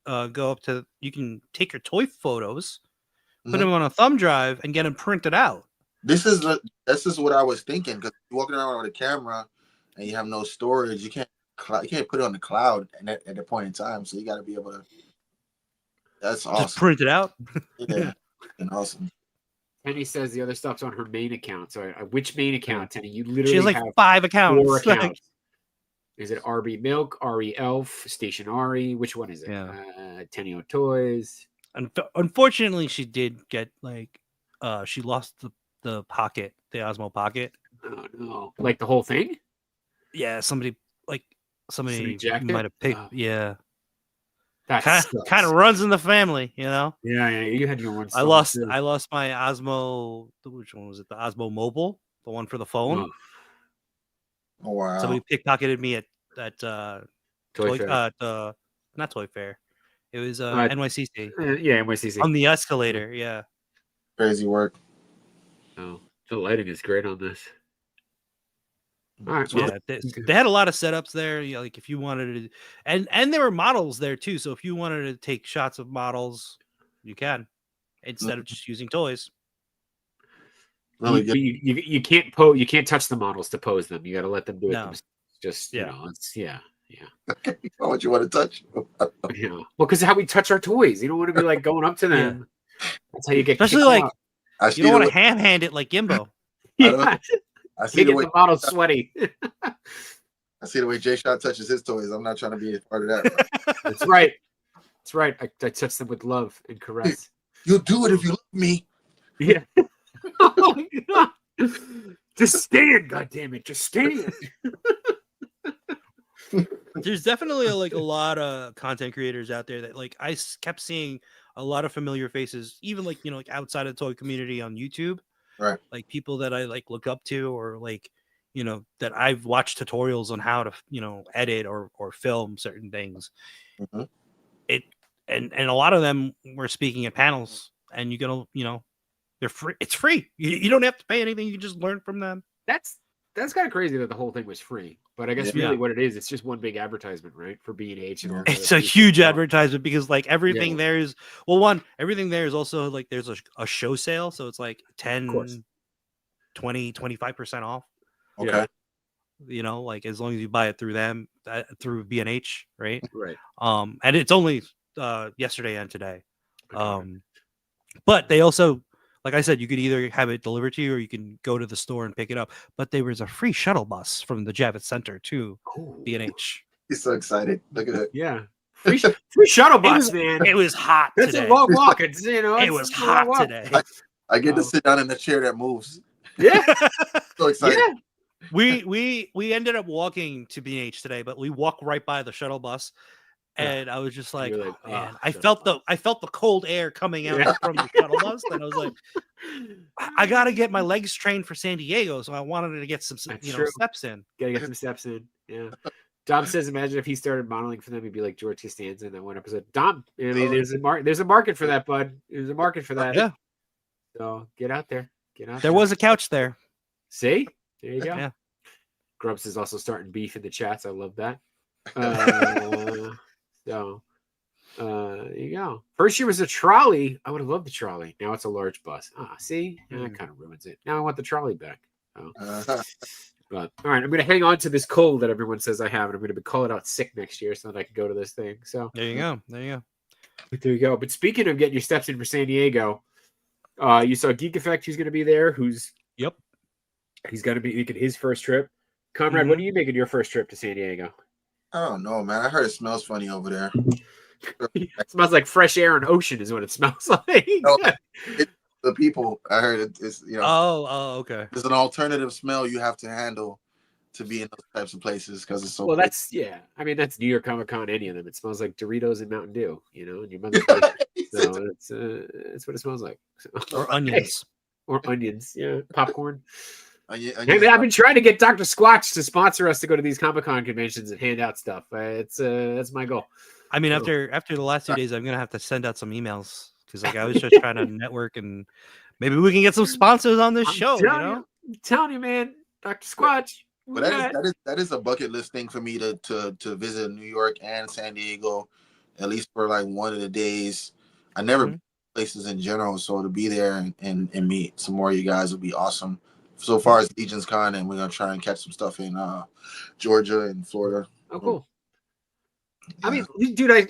go up to. You can take your toy photos, put them on a thumb drive, and get them printed out. This is what I was thinking, because you're walking around with a camera and you have no storage. You can't put it on the cloud at the point in time. So you got to be able to. That's awesome. Just print it out. Yeah, and awesome. Penny says the other stuff's on her main account. So which main account, Penny? You literally she has like have 5 accounts. 4 accounts. Is it RB Milk, RE Elf, Station RE? Which one is it? Yeah. Tenio Toys. Unfortunately, she did get like she lost the pocket, the Osmo Pocket. Oh no! Like the whole thing? Yeah, somebody might have picked. Yeah, that kind of runs in the family, you know. Yeah. You had your one. I lost my Osmo. Which one was it? The Osmo Mobile, the one for the phone. Oh wow! Somebody pickpocketed me at Toy Fair. Not Toy Fair. It was NYCC. Yeah, NYCC on the escalator. Yeah, crazy work. Oh, the lighting is great on this. All right. Yeah, they had a lot of setups there. You know, like if you wanted to, and there were models there too. So if you wanted to take shots of models, you can instead of just using toys. You can't pose. You can't touch the models to pose them. You got to let them do it themselves. Just you know, it's yeah. Okay, how much you want to touch? Yeah, well, because how we touch our toys, you don't want to be like going up to them. That's how you get, especially like you don't want to hand it like Gimbo. Yeah, I see the way the model sweaty. I see the way Jay Shot touches his toys. I'm not trying to be a part of that. That's right. That's right. I touch them with love and caress. You'll do it if you love me. Yeah. Oh my God. Just stand, goddammit. Just stand. There's definitely a lot of content creators out there that like I kept seeing a lot of familiar faces, even like like outside of the toy community on YouTube, right? Like people that I like look up to, or like that I've watched tutorials on how to edit or film certain things. Mm-hmm. And a lot of them were speaking at panels, and you're gonna they're free. It's free. You don't have to pay anything. You can just learn from them. That's kind of crazy that the whole thing was free, but I guess really what it is, it's just one big advertisement, right? For B&H and all. It's a huge advertisement because like everything there is everything there is also like there's a show sale, so it's like 10, 20, 25% off. Okay. Like as long as you buy it through them, through B&H, right? Right. And it's only yesterday and today. But they also, like I said, you could either have it delivered to you or you can go to the store and pick it up. But there was a free shuttle bus from the Javits Center to B&H. He's so excited. Look at it. Yeah. Free shuttle bus, man. It was hot today. That's a long walk. It's, it was hot today. I get to sit down in the chair that moves. Yeah. So excited. Yeah. We ended up walking to B&H today, but we walked right by the shuttle bus. And I was just like, oh, man, I felt the cold air coming out from the shuttle bus. And I was like, I got to get my legs trained for San Diego. So I wanted to get some steps in. Gotta get some steps in. Yeah. Dom says, imagine if he started modeling for them, he'd be like George Costanza in that one episode. Dom, I mean, there's a market for that, bud. There's a market for that. Yeah. So get out there. There was a couch there. See? There you go. Yeah. Grubs is also starting beef in the chats. I love that. So there you go. First year was a trolley. I would have loved the trolley. Now it's a large bus. See, that kind of ruins it. Now I want the trolley back. So. But all right, I'm going to hang on to this cold that everyone says I have, and I'm going to call it out sick next year so that I can go to this thing. So there you go. There you go. There you go. But speaking of getting your steps in for San Diego, you saw Geek Effect. Who's going to be there? He's going to be making his first trip. Comrade, what are you making your first trip to San Diego? I don't know, man. I heard it smells funny over there. It smells like fresh air and ocean is what it smells like. No, the people. I heard it's okay. There's an alternative smell you have to handle to be in those types of places because it's so. Well, that's I mean, that's New York Comic Con. Any of them, it smells like Doritos and Mountain Dew. And your mother's so it's what it smells like. So, or onions, or onions. Yeah, popcorn. Hey, I've been trying to get Dr. Squatch to sponsor us to go to these Comic Con conventions and hand out stuff. That's my goal. I mean, after the last 2 days, I'm gonna have to send out some emails because I was just trying to network and maybe we can get some sponsors on this show. I'm telling you, man, Dr. Squatch. But that is a bucket list thing for me to visit New York and San Diego, at least for like one of the days. I never been places in general, so to be there and meet some more of you guys would be awesome. So far as Legion's Con, and we're gonna try and catch some stuff in Georgia and Florida. Oh, cool. Yeah. I mean, dude, I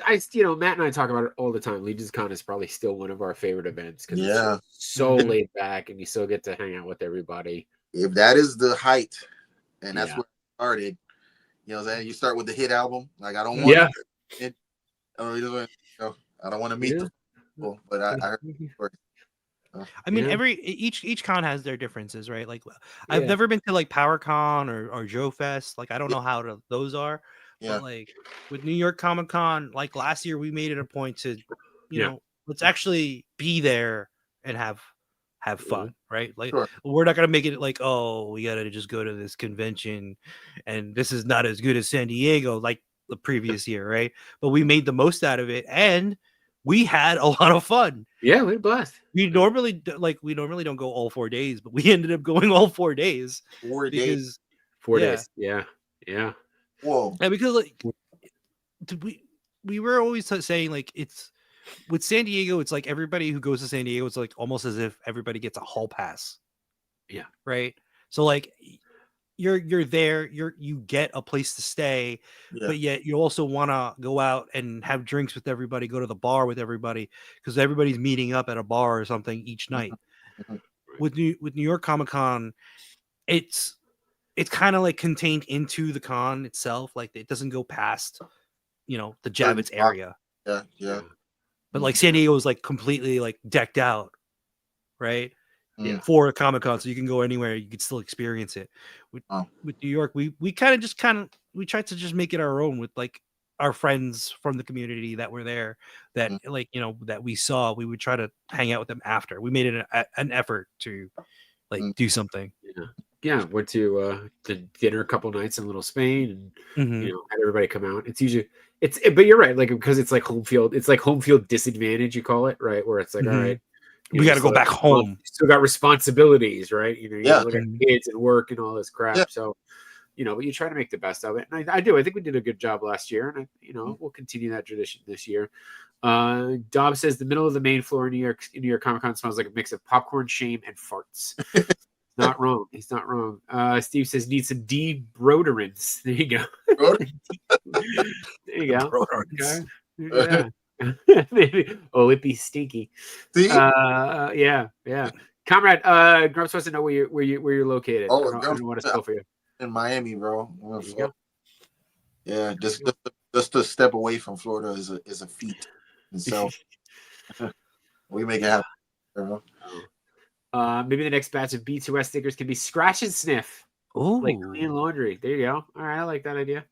Matt and I talk about it all the time. Legion's Con is probably still one of our favorite events because it's so laid back and you still get to hang out with everybody. If that is the height, and that's where it started, you know what I'm saying? You start with the hit album. Like I don't want I don't want to meet the people, but I heard I mean, each con has their differences, right? Like, I've never been to like PowerCon or Joe Fest. Like, I don't know how those are. Yeah. But like with New York Comic Con, like last year, we made it a point to, you know, let's actually be there and have fun, right? Like, we're not gonna make it like, oh, we gotta just go to this convention, and this is not as good as San Diego like the previous year, right? But we made the most out of it, and we had a lot of fun. Yeah, we had a blast. We normally don't go all 4 days, but we ended up going all 4 days. 4 days. 4 days. Yeah. Whoa. And because like we were always saying like it's with San Diego, it's like everybody who goes to San Diego, it's like almost as if everybody gets a hall pass. Yeah. Right. So like you're there, you get a place to stay, but yet you also want to go out and have drinks with everybody, go to the bar with everybody because everybody's meeting up at a bar or something each night. With New York Comic Con, it's kind of like contained into the con itself. Like it doesn't go past, the Javits area. Yeah. But like San Diego is like completely like decked out, right? Yeah. For a Comic Con, so you can go anywhere, you can still experience it. With New York, we tried to just make it our own with like our friends from the community that were there, that that we saw. We would try to hang out with them after. We made it an effort to like do something. Yeah. Went to dinner a couple nights in Little Spain, and had everybody come out. It's usually but you're right, like because it's like home field. It's like home field disadvantage, you call it, right? Where it's like, all right. We got to go back home. You still got responsibilities, right? You look at kids and work and all this crap. Yeah. So, but you try to make the best of it. And I do. I think we did a good job last year, and we'll continue that tradition this year. Dob says the middle of the main floor in New York Comic Con smells like a mix of popcorn, shame, and farts. Not wrong. He's not wrong. Steve says need some deodorants. There you go. There you go. Okay. Yeah. Maybe. Oh, it'd be stinky. Yeah. Comrade, Grumps wants to know where you're located. I don't know what to spell for you. In Miami, bro. Yeah, just a step away from Florida is a feat. And so we make it happen. Bro. Maybe the next batch of B2S stickers can be scratch and sniff. Oh, like clean laundry. There you go. All right, I like that idea.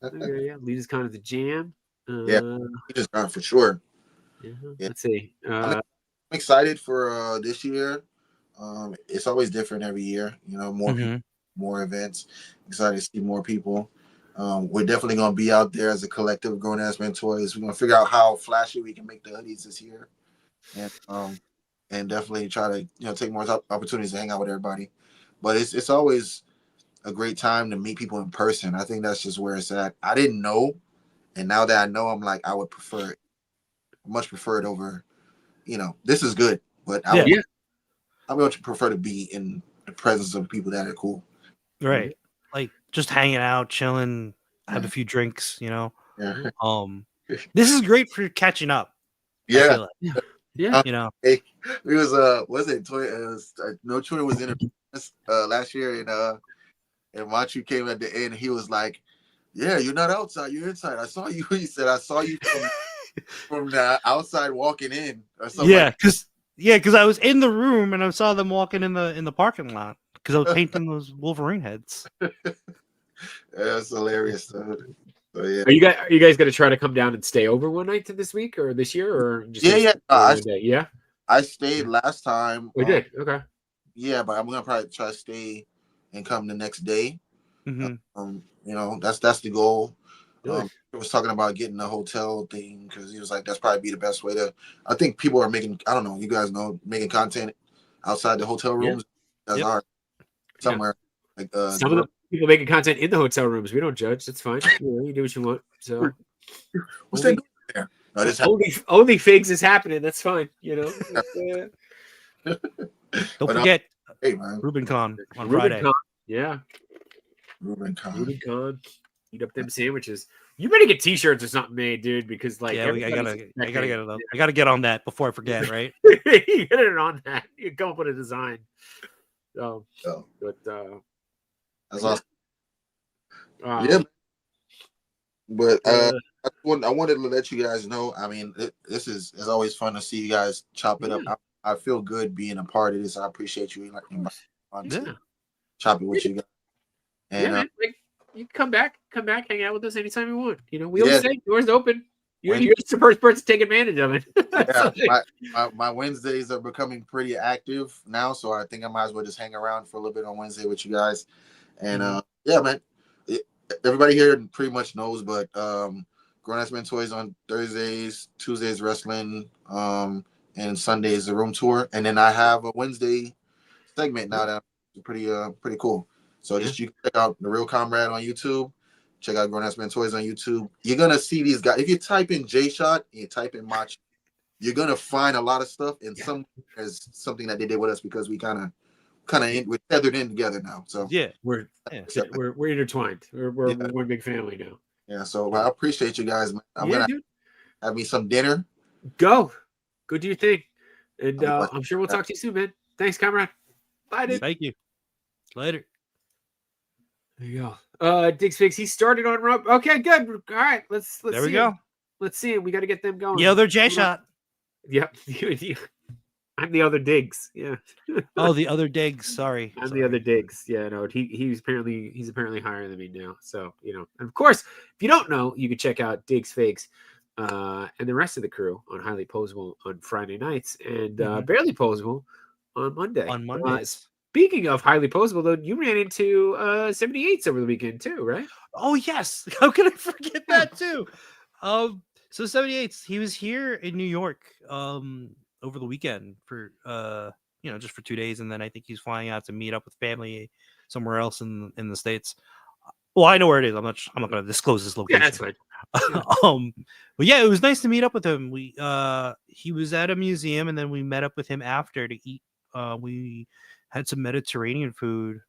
Lead is kind of the jam. We just got for sure. Let's see. I'm excited for this year. It's always different every year. More people, more events. Excited to see more people. We're definitely going to be out there as a collective of Grown Ass Men Toys. We're going to figure out how flashy we can make the hoodies this year, and definitely try to take more opportunities to hang out with everybody. But it's always a great time to meet people in person. I think that's just where it's at. I didn't know, and now that I know, I'm like, I would prefer it, much prefer it over, this is good, but I would prefer to be in the presence of people that are cool. Right. Like just hanging out, chilling, have a few drinks, Yeah. This is great for catching up. Yeah. I feel like. Yeah. It was No Twitter was in last year, and Machu came at the end. He was like, "Yeah, you're not outside, you're inside. I saw you." He said, "I saw you from the outside walking in." Or something. Because I was in the room and I saw them walking in the parking lot because I was painting those Wolverine heads. That's hilarious. So yeah. Are you guys going to try to come down and stay over one night this week or this year, or just I stayed last time. We did. Okay. Yeah, but I'm gonna probably try to stay and come the next day. Mm-hmm. That's the goal. Really? He was talking about getting a hotel thing because he was like, that's probably be the best way to. I think people are making. I don't know. You guys know making content outside the hotel rooms. That's hard. Somewhere like some of the people making content in the hotel rooms. We don't judge. That's fine. You do what you want. So what's that there? No, only figs is happening. That's fine. Don't forget RubenCon on Friday. Yeah. RubenCon. Eat up them sandwiches. You better get t-shirts or something made, dude, because I gotta get on that before I forget, right? You get it on that. You come up with a design. But that's awesome. But I wanted to let you guys know. I mean, this is always fun to see you guys chop it up. I feel good being a part of this. I appreciate you chop it with you guys. And you come back, hang out with us anytime you want. We always say doors open. You're the first person to take advantage of it. My Wednesdays are becoming pretty active now, so I think I might as well just hang around for a little bit on Wednesday with you guys. And man, everybody here pretty much knows, but Grown-Ass Men Toys on Thursdays, Tuesdays wrestling, and Sundays the room tour, and then I have a Wednesday segment now that's pretty cool. So just you can check out The Real Comrade on YouTube. Check out Grown-Ass Men Toys on YouTube. You're gonna see these guys. If you type in J-Shot and you type in Macho, you're gonna find a lot of stuff. And some is something that they did with us because we kind of we're tethered in together now. So we're intertwined. We're one big family now. Yeah. So I appreciate you guys, man. I'm gonna have me some dinner. Go do your thing, and I'm sure we'll talk to you soon, man. Thanks, comrade. Bye, dude. Thank you. Later. There you go. Diggs Figs, he started on rope. Okay, good. All right, let's there we go. Let's see it. We got to get them going. The other J-Shot. Yep. I'm the other Diggs. Yeah. Oh, the other Diggs. Sorry. I'm the other Diggs. Yeah, no, he's apparently higher than me now. So, and of course, if you don't know, you can check out Diggs Figs and the rest of the crew on Highly Posable on Friday nights and Barely Posable on Monday. On Mondays. Speaking of Highly Posable, though, you ran into 78s over the weekend too, right? Oh yes. How can I forget that too? So 78s, he was here in New York over the weekend for just for 2 days, and then I think he's flying out to meet up with family somewhere else in the States. Well, I know where it is. I'm not going to disclose his location. Yeah, that's fine. But yeah, it was nice to meet up with him. He was at a museum, and then we met up with him after to eat. We had some Mediterranean food.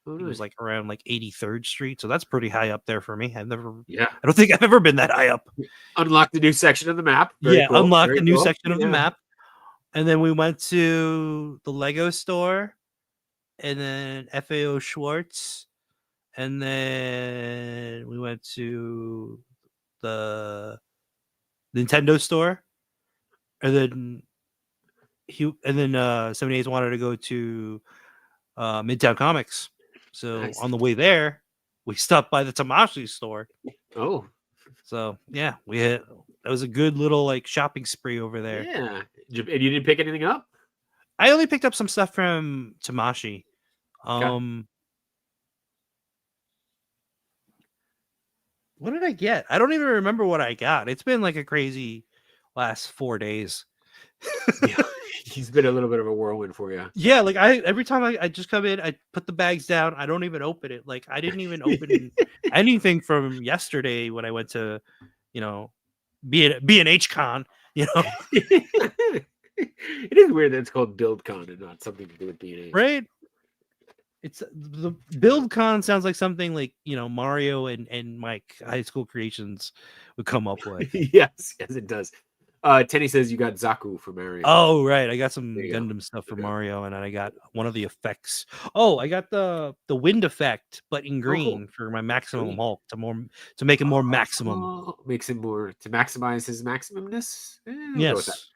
It was like around 83rd Street, so that's pretty high up there for me. I don't think I've ever been that high up. Unlocked the new section of the map. Unlocked the new section of the map, and then we went to the Lego store, and then FAO Schwartz, and then we went to the Nintendo store, and then 78s wanted to go to Midtown Comics. So nice. On the way there, we stopped by the Tamashii store. Oh, so yeah, that was a good little shopping spree over there. Yeah, and you didn't pick anything up? I only picked up some stuff from Tamashii. What did I get? I don't even remember what I got. It's been a crazy last 4 days. He's been a little bit of a whirlwind for you. Yeah, like every time I just come in, I put the bags down. I don't even open it. Like I didn't even open anything from yesterday when I went to, B&H Con. It is weird that it's called BuildCon and not something to do with B&H. Right? It's the BuildCon sounds like something like Mario and Mike High School Creations would come up with. yes, it does. Tenny says you got Zaku for Mario. Oh, right. I got some Gundam stuff for Mario, and then I got one of the effects. Oh, I got the wind effect, but in green for my maximum Hulk to make it more maximum. Makes him more to maximize his maximumness. Yes.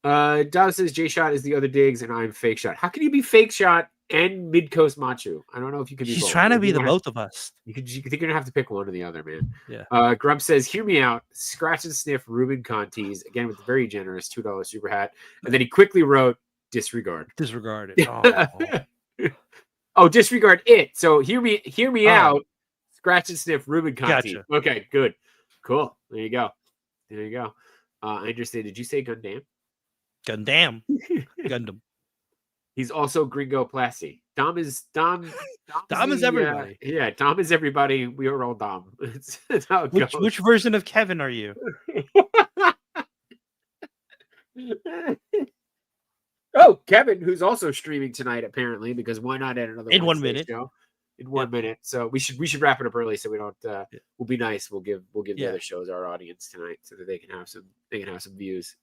Dov says J Shot is the other digs, and I'm Fake Shot. How can you be Fake Shot and Mid Coast Machu? I don't know if you can be He's both. trying to be the both of us. You think you're gonna have to pick one or the other, man. Yeah. Grump says, "Hear me out. Scratch and sniff Ruben Contes again with the very generous $2 super hat." And then he quickly wrote, "Disregard." Disregard it. Oh, disregard it. So hear me out. Scratch and sniff Ruben Contes. Gotcha. Okay, good, cool. There you go. I understand. Did you say Gundam? Gundam. Gundam. He's also Gringo Plasty. Dom is everybody. Yeah, Dom is everybody. We are all Dom. That's how it goes. Which version of Kevin are you? Oh, Kevin, who's also streaming tonight, apparently, because why not add another in 1 minute? Show? In 1 minute. So we should wrap it up early so we don't we'll be nice. We'll give the other shows our audience tonight so that they can have some views.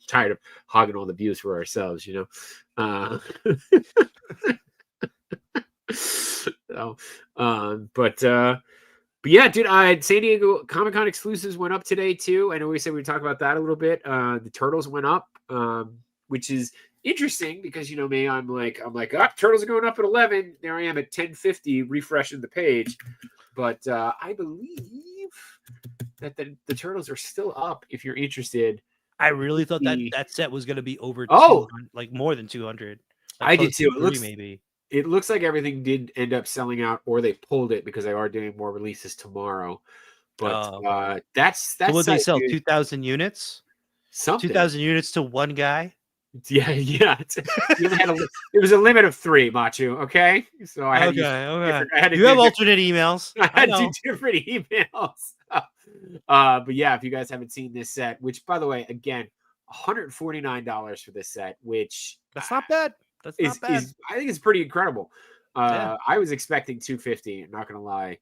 Tired of hogging all the views for ourselves, So, but yeah, dude, San Diego Comic-Con exclusives went up today too. I know we said we'd talk about that a little bit. The Turtles went up, which is interesting because me, I'm like, Turtles are going up at 11. There I am at 10:50, refreshing the page. But I believe that the Turtles are still up. If you're interested, I really thought that set was going to be over. Like more than 200. Like I did too. It looks like everything did end up selling out, or they pulled it because they are doing more releases tomorrow. But that's so would they sell 2,000 units? Something 2,000 units to one guy. Yeah. It was a limit of 3, Machu. Okay, so I had you have alternate emails. I had to do different emails. But yeah, if you guys haven't seen this set, which by the way, again, $149 for this set, which that's not bad. That's not bad. I think it's pretty incredible. I was expecting $250. I'm not gonna lie.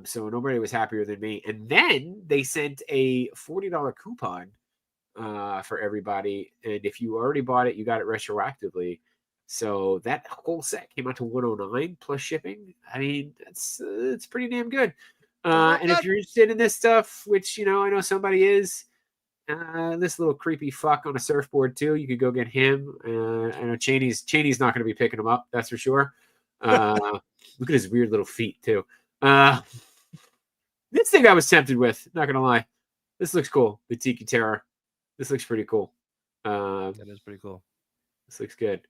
So nobody was happier than me. And then they sent a $40 coupon for everybody, and if you already bought it, you got it retroactively. So that whole set came out to $109 plus shipping. I mean, it's pretty damn good. And if you're interested in this stuff, which I know somebody is, this little creepy fuck on a surfboard too, you could go get him. I know Cheney's not going to be picking him up, that's for sure. Look at his weird little feet too. This thing I was tempted with, not gonna lie. This looks cool. The Tiki Terror. This looks pretty cool. That is pretty cool. This looks good.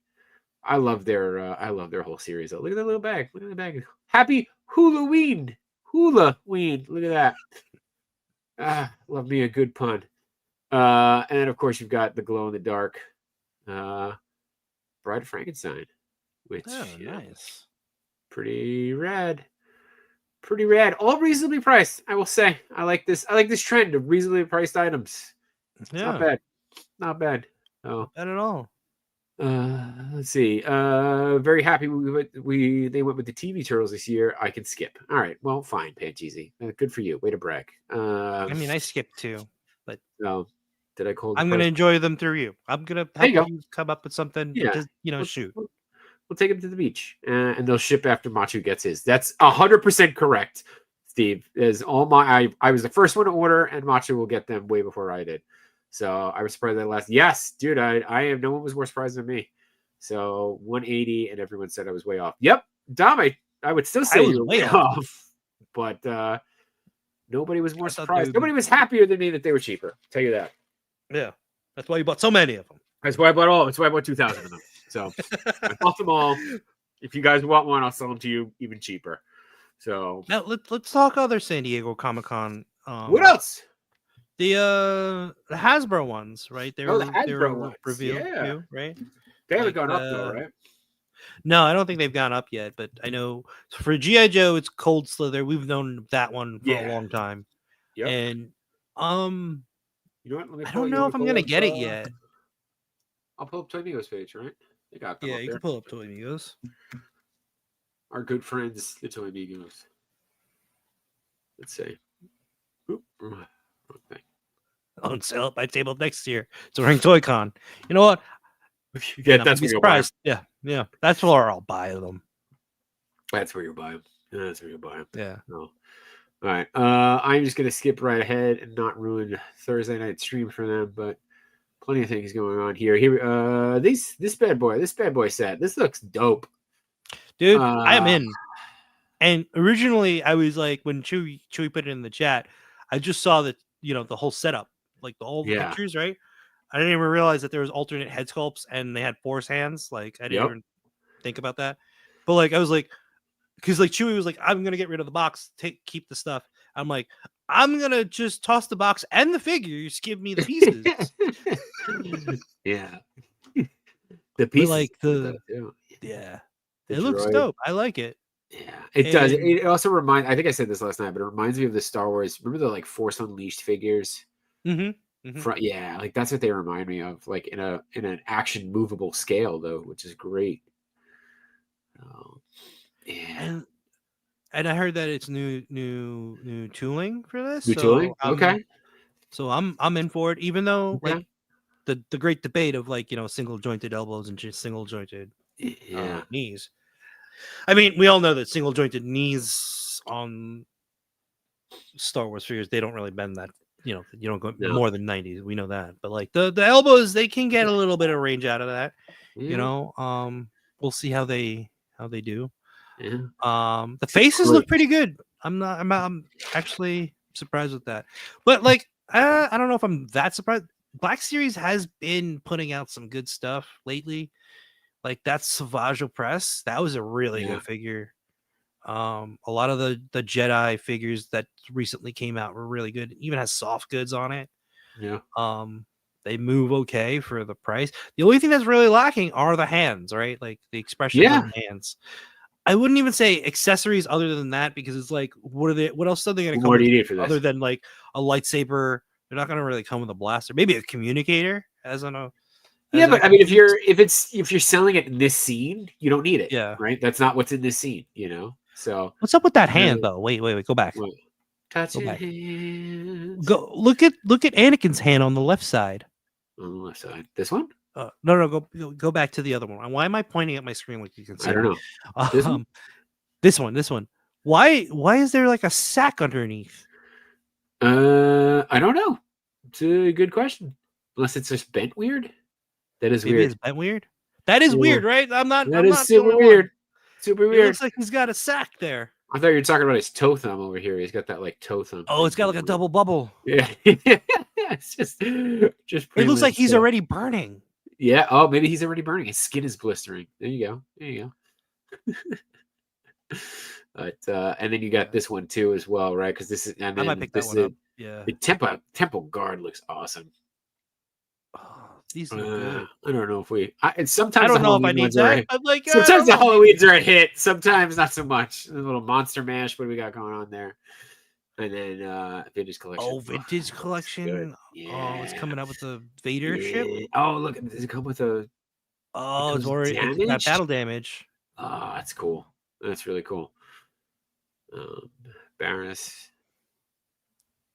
I love their whole series. Look at that little bag. Look at the bag. Happy Halloween. Halloween. Look at that. Love me a good pun. And then of course you've got the glow in the dark Bride of Frankenstein, which nice. Pretty rad. Pretty rad. All reasonably priced, I will say. I like this trend of reasonably priced items. It's not bad. Not bad. Not bad at all. Let's see. Very happy they went with the TV Turtles this year. I can skip. All right. Well, fine, Pancheesy. Good for you. Way to brag. I mean, I skipped too, but no. Did I call? I'm going to enjoy them through you. I'm going to help you come up with something. Yeah. Shoot. We'll take them to the beach, and they'll ship after Machu gets his. That's 100% correct, Steve. I was the first one to order, and Machu will get them way before I did. So I was surprised that last. Yes, dude, I am. No one was more surprised than me. So 180, and everyone said I was way off. Yep, Dom, I would still say you were way off, but nobody was more surprised. Nobody was happier than me that they were cheaper. I'll tell you that. Yeah, that's why you bought so many of them. That's why I bought all. That's why I bought 2,000 of them. So I bought them all. If you guys want one, I'll sell them to you even cheaper. So now let's talk other San Diego Comic-Con. What else? The Hasbro ones, right? They were the Hasbro ones, revealed yeah. new, right? They haven't gone up though, right? No, I don't think they've gone up yet. But I know for G.I. Joe, it's Cold Slither. We've known that one for a long time. Yep. And you know what? Let me I don't know if I'm gonna get it yet. I'll pull up Toy Amigos page, right? They got them up you there. can pull up Toy Amigos. Our good friends, the Toy Amigos. Let's see. Oop, wrong thing. On sale at my table next year during ToyCon. You know what? Yeah, that's where you'll buy them. Yeah. That's where I'll buy them. That's where you'll buy them. That's where you'll buy them. Yeah. No. All right. I'm just gonna skip right ahead and not ruin Thursday night stream for them, but plenty of things going on here. This bad boy set. This looks dope, dude. I am in. And originally, I was like, when Chewy put it in the chat, I just saw that the whole setup, like all the pictures, right? I didn't even realize that there was alternate head sculpts and they had force hands. Like I didn't even think about that. But like I was like, because like Chewy was like, I'm gonna get rid of the box, keep the stuff. I'm like, I'm gonna just toss the box and the figures. Give me the pieces. Yeah, the pieces, like it looks dope. I like it. Yeah, it does. It also reminds. I think I said this last night, but it reminds me of the Star Wars. Remember the like Force Unleashed figures? Yeah, like that's what they remind me of. Like in an action movable scale, though, which is great. Yeah. And I heard that it's new tooling for this. New tooling, okay. So I'm in for it, even though like the great debate of like single jointed elbows and just single jointed knees. I mean, we all know that single jointed knees on Star Wars figures, they don't really bend that. You don't go more than 90. We know that, but like the elbows, they can get a little bit of range out of that. We'll see how they do. Yeah. The faces look pretty good. I'm actually surprised with that. But like, I don't know if I'm that surprised. Black Series has been putting out some good stuff lately. Like that Savage Press, that was a really good figure. A lot of the Jedi figures that recently came out were really good. It even has soft goods on it. Yeah. They move okay for the price. The only thing that's really lacking are the hands, right? Like the expression of the hands. I wouldn't even say accessories other than that, because it's like, what else are they going to come with other than like a lightsaber? They're not going to really come with a blaster. Maybe a communicator as an but I mean, if you're selling it in this scene, you don't need it. Yeah. Right. That's not what's in this scene, So what's up with that hand though? Wait, go back. Touch your hands. Go look at Anakin's hand on the left side. On the left side. This one? No, go back to the other one. Why am I pointing at my screen like you can see? I don't know. This one. Why is there like a sack underneath? I don't know. It's a good question. Unless it's just bent weird. That is weird. It's bent weird. That is weird, right? That is super weird. Super weird. It looks like he's got a sack there. I thought you were talking about his toe thumb over here. He's got that like toe thumb. Oh, it's got like a double bubble. Yeah. It's just. It looks like he's already burning. Yeah. Oh, maybe he's already burning. His skin is blistering. There you go. But and then you got this one too as well, right? Because this is. And then I might pick that one up. Yeah. The Temple Guard looks awesome. Oh, these look good. I don't know if we. Sometimes I don't know if I need that. I'm like, sometimes the Halloweens are a hit. Sometimes not so much. A little Monster Mash. What do we got going on there? And then vintage collection. Oh, vintage collection. Yeah. Oh, it's coming up with the Vader ship. Oh, look, does it come with a? Oh, it's already got battle damage. Oh, that's cool. That's really cool. Barris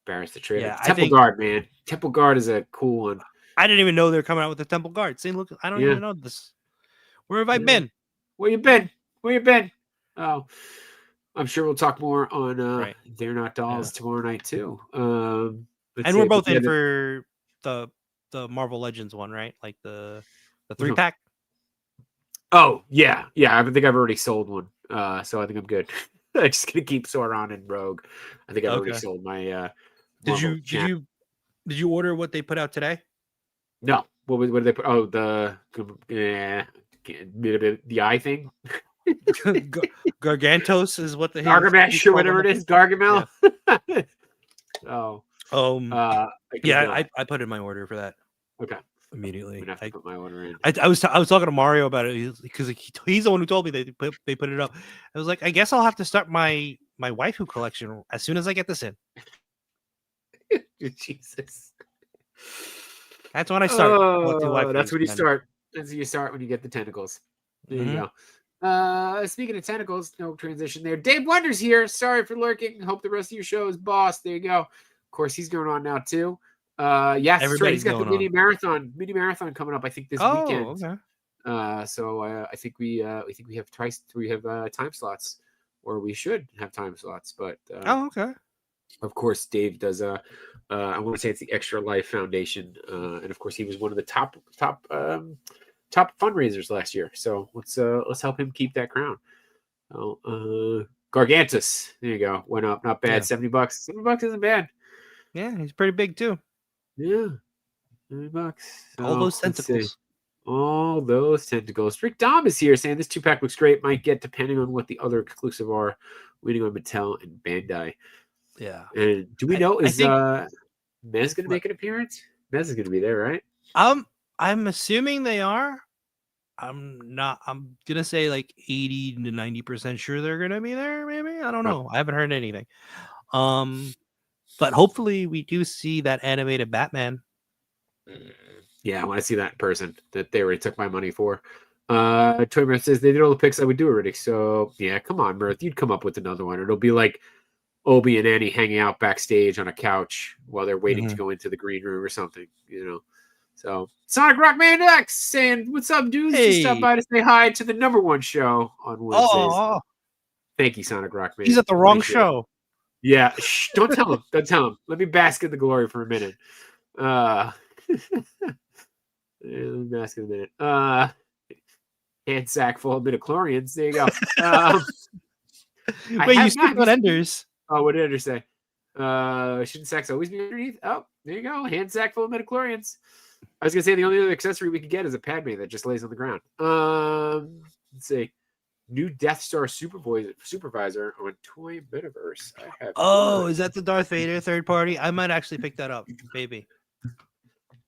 the Traitor. Yeah, Temple Guard, man. Temple Guard is a cool one. I didn't even know they're coming out with the Temple Guard. See, look, I don't even know this. Where have I been? Where you been? Oh, I'm sure we'll talk more on They're Not Dolls tomorrow night too. And we're both in for the Marvel Legends one, right? Like the 3-pack. Oh yeah. I think I've already sold one. So I think I'm good. I'm just gonna keep Sauron and Rogue. I think I've already sold my. Did you order what they put out today? No. What did they put? Oh, the eye thing. Gargantos is what the Gargamesh or whatever it is. Gargamel. Yeah. Oh, Yeah, I put in my order for that. Okay. Immediately. I'm gonna have to put my order in. I was talking to Mario about it because he's the one who told me they put it up. I was like, I guess I'll have to start my waifu collection as soon as I get this in. Jesus. That's when I start. That's when you start. That's when you start when you get the tentacles. There you go. Speaking of tentacles, no transition there. Dave Wonders here. Sorry for lurking. Hope the rest of your show is boss. There you go. Of course, he's going on now too. Yes, that's right. He's got the mini marathon coming up. I think this weekend. Okay. So I think we have time slots, or we should have time slots. But okay. Of course, Dave does I want to say it's the Extra Life Foundation, and of course he was one of the top fundraisers last year. So let's help him keep that crown. Gargantus, there you go, went up, not bad. $70. $70 isn't bad. Yeah, he's pretty big too. Yeah, $70. So, all those tentacles. All those tentacles. Rick Dom is here saying this 2-pack looks great. Might get depending on what the other exclusive are. Waiting on Mattel and Bandai. Yeah. And do we know is Mez going to make an appearance? Mez is going to be there, right? I'm assuming they are. I'm gonna say like 80 to 90% sure they're gonna be there. Maybe, I don't know. I haven't heard anything. But hopefully we do see that animated Batman. Yeah, I want to see that in person that they already took my money for. Toy Mirth says they did all the picks I would do already. So yeah, come on, Mirth, you'd come up with another one. It'll be like Obi and Annie hanging out backstage on a couch while they're waiting to go into the green room or something, So Sonic Rockman X saying, "What's up, dudes? Just stop by to say hi to the #1 show on Wednesdays." Oh, thank you, Sonic Rockman. He's at the wrong show. Yeah, shh, don't tell him. Don't tell him. Let me bask in the glory for a minute. Bask in a minute. Hand sack full of midichlorians. There you go. Wait, you skipped on Enders. Oh, what did Ender say? Shouldn't sacks always be underneath? Oh, there you go. Hand sack full of midichlorians. I was gonna say the only other accessory we could get is a Padme that just lays on the ground. Let's see. New Death Star supervisor on Toy Metaverse. Is that the Darth Vader third party? I might actually pick that up, baby.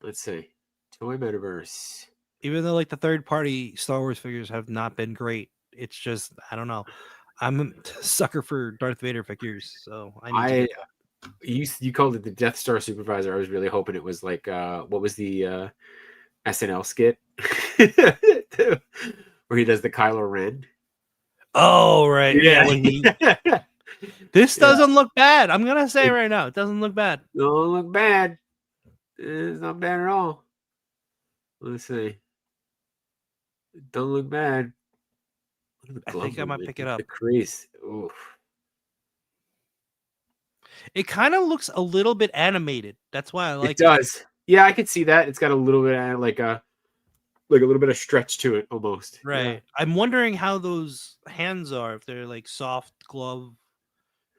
Let's see. Toy Metaverse. Even though like the third party Star Wars figures have not been great, it's just I don't know. I'm a sucker for Darth Vader figures, so you called it the Death Star supervisor. I was really hoping it was like what was the SNL skit where he does the Kylo Ren. Oh right, yeah. This doesn't look bad. I'm gonna say right now, it doesn't look bad. Don't look bad. It's not bad at all. Let's see. It don't look bad. I think I might pick it up. The crease. Oof. It kind of looks a little bit animated. That's why I like it. It does. Yeah, I could see that. It's got a little bit of like a little bit of stretch to it almost. Right. Yeah. I'm wondering how those hands are, if they're like soft glove,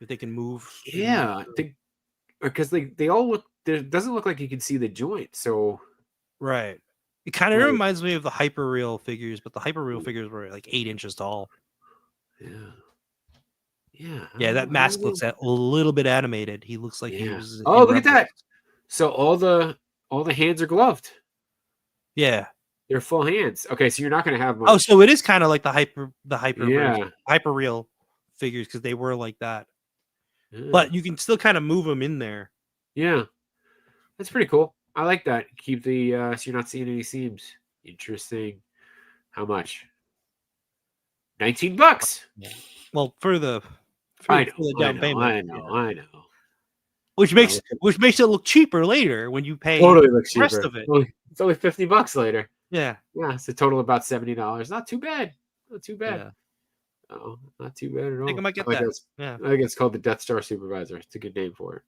if they can move. Yeah. Because they all look, it doesn't look like you can see the joint. So right. It kind of reminds me of the Hyper Real figures, but the Hyper Real figures were like 8 inches tall. Yeah, that mask looks a little bit animated. He looks like he was. Oh, look at that! So all the hands are gloved. Yeah, they're full hands. Okay, so you're not going to have much. Oh, so it is kind of like the Hyper Real figures because they were like that. Yeah. But you can still kind of move them in there. Yeah, that's pretty cool. I like that. Keep the so you're not seeing any seams. Interesting. How much? $19. Yeah. Well, for the down payment. I know. Which makes it look cheaper later when you pay the rest of it. It's only $50 later. Yeah. Yeah, it's a total of about $70. Not too bad. Yeah. Oh, not too bad at all. I think I might get that. I think it's called the Death Star Supervisor. It's a good name for it.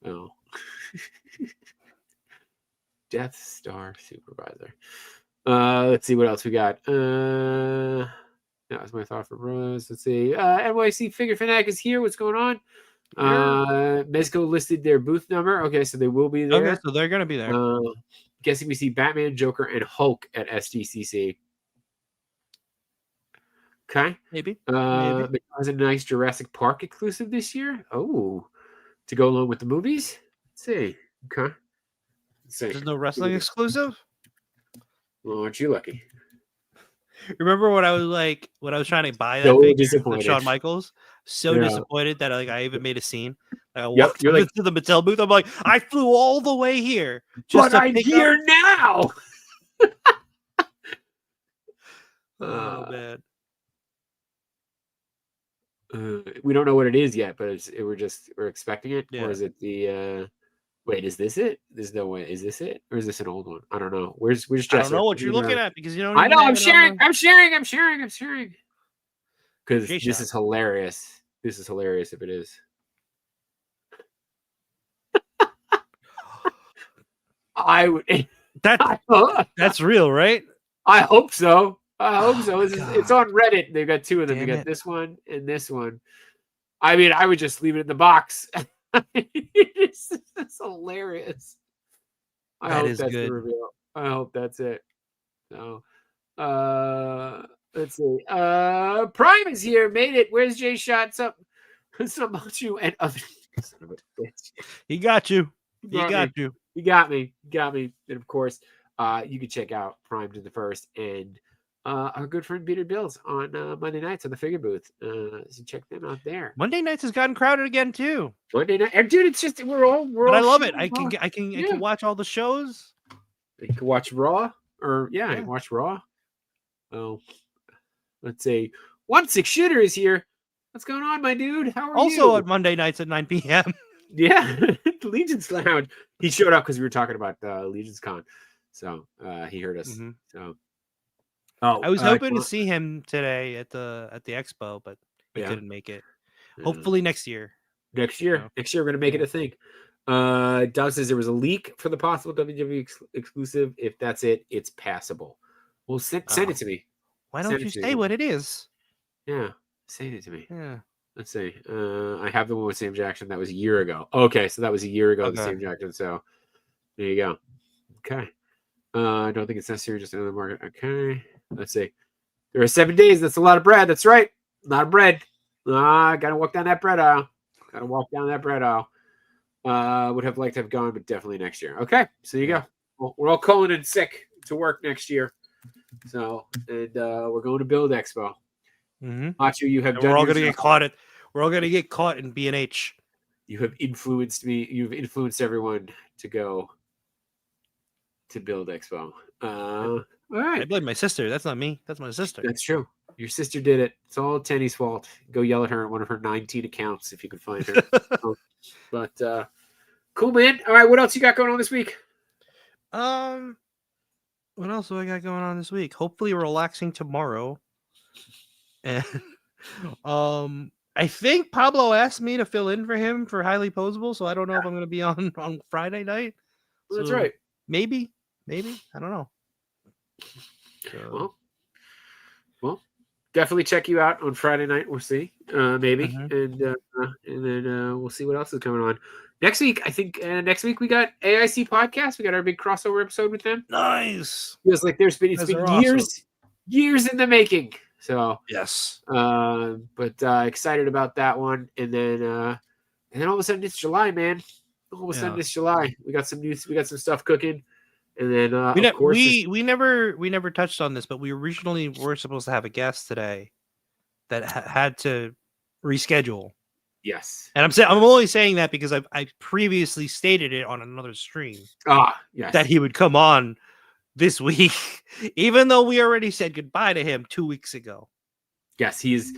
Oh. Death Star Supervisor. Let's see what else we got. That was my thought for Rose. Let's see. NYC Figure Fanatic is here. What's going on? Mezco listed their booth number. Okay, so they will be there. Okay, so they're going to be there. Guessing we see Batman, Joker, and Hulk at SDCC. Okay. Maybe. There's a nice Jurassic Park exclusive this year. Oh, to go along with the movies. see. Okay. Let's see. There's no wrestling exclusive? Well, aren't you lucky? Remember when I was trying to buy that So figure disappointed. of Shawn Michaels? So disappointed that I even made a scene. I walked up into the Mattel booth. I'm like, I flew all the way here just but I'm here now. Oh man. We don't know what it is yet, but we're expecting it, Yeah. or is it the? Wait, is this it? There's no way. Is this it, or is this an old one? I don't know. Where's Jester? I don't know what you're looking at because you don't. I know. I'm sharing. I'm sharing. Because this is hilarious. This is hilarious if it is. I would. That's real, right? I hope so. It's on Reddit. They've got two of them. They got this one and this one. I mean, I would just leave it in the box. It's hilarious. I hope that's the reveal. I hope that's it. So, let's see. Prime is here. Made it. Where's Jay Shot? Something about you and other. Son of a bitch. He got you. He got me. And of course, you can check out Prime to the First and our good friend Peter Bills on Monday nights on the Figure Booth. So check them out there. Monday nights has gotten crowded again too. Monday night, and dude, it's just we're all. But I love it. I can watch all the shows. You can watch Raw, watch Raw. Oh, let's see. 1-6 Shooter is here. What's going on, my dude? How are you? Also on Monday nights at 9 p.m. Yeah, Legion's Lounge. He showed up because we were talking about Legion's Con, so he heard us. Mm-hmm. So, I was hoping to see him today at the expo, but we couldn't make it. Hopefully next year. Next year, we're gonna make it a thing. Doug says there was a leak for the possible WWE exclusive. If that's it, it's passable. Well, send it to me. Why don't you say what it is? Yeah, send it to me. Yeah. Let's see. I have the one with Sam Jackson. That was a year ago. Okay, so that was a year ago. The Sam Jackson. So there you go. Okay. I don't think it's necessary. Just another market. Okay. Let's see. There are 7 days. That's a lot of bread. That's right. A lot of bread. Gotta walk down that bread aisle. Would have liked to have gone, but definitely next year. Okay. So you go. Well, we're all calling in sick to work next year. So, and we're going to Build Expo. Mm-hmm. Machu, you have done. We're all going to get caught. We're all going to get caught in B&H. You have influenced me. You've influenced everyone to go to Build Expo. All right. I blame my sister. That's not me. That's my sister. That's true. Your sister did it. It's all Tenny's fault. Go yell at her in one of her 19 accounts if you can find her. But cool, man. All right, what else you got going on this week? What else do I got going on this week? Hopefully relaxing tomorrow. And I think Pablo asked me to fill in for him for Highly Posable, so I don't know if I'm going to be on Friday night. Well, that's right. Maybe. I don't know. So. Well, definitely check you out on Friday night. We'll see, maybe, and then we'll see what else is coming on next week. I think next week we got AIC podcast. We got our big crossover episode with them. Nice. Feels like it's been years in the making. So yes, but excited about that one, and then all of a sudden it's July, man. All of a sudden it's July. We got some news. We got some stuff cooking. And then, of course, we never touched on this, but we originally were supposed to have a guest today that had to reschedule. Yes, and I'm only saying that because I previously stated it on another stream. Yes, that he would come on this week, even though we already said goodbye to him 2 weeks ago. Yes, he's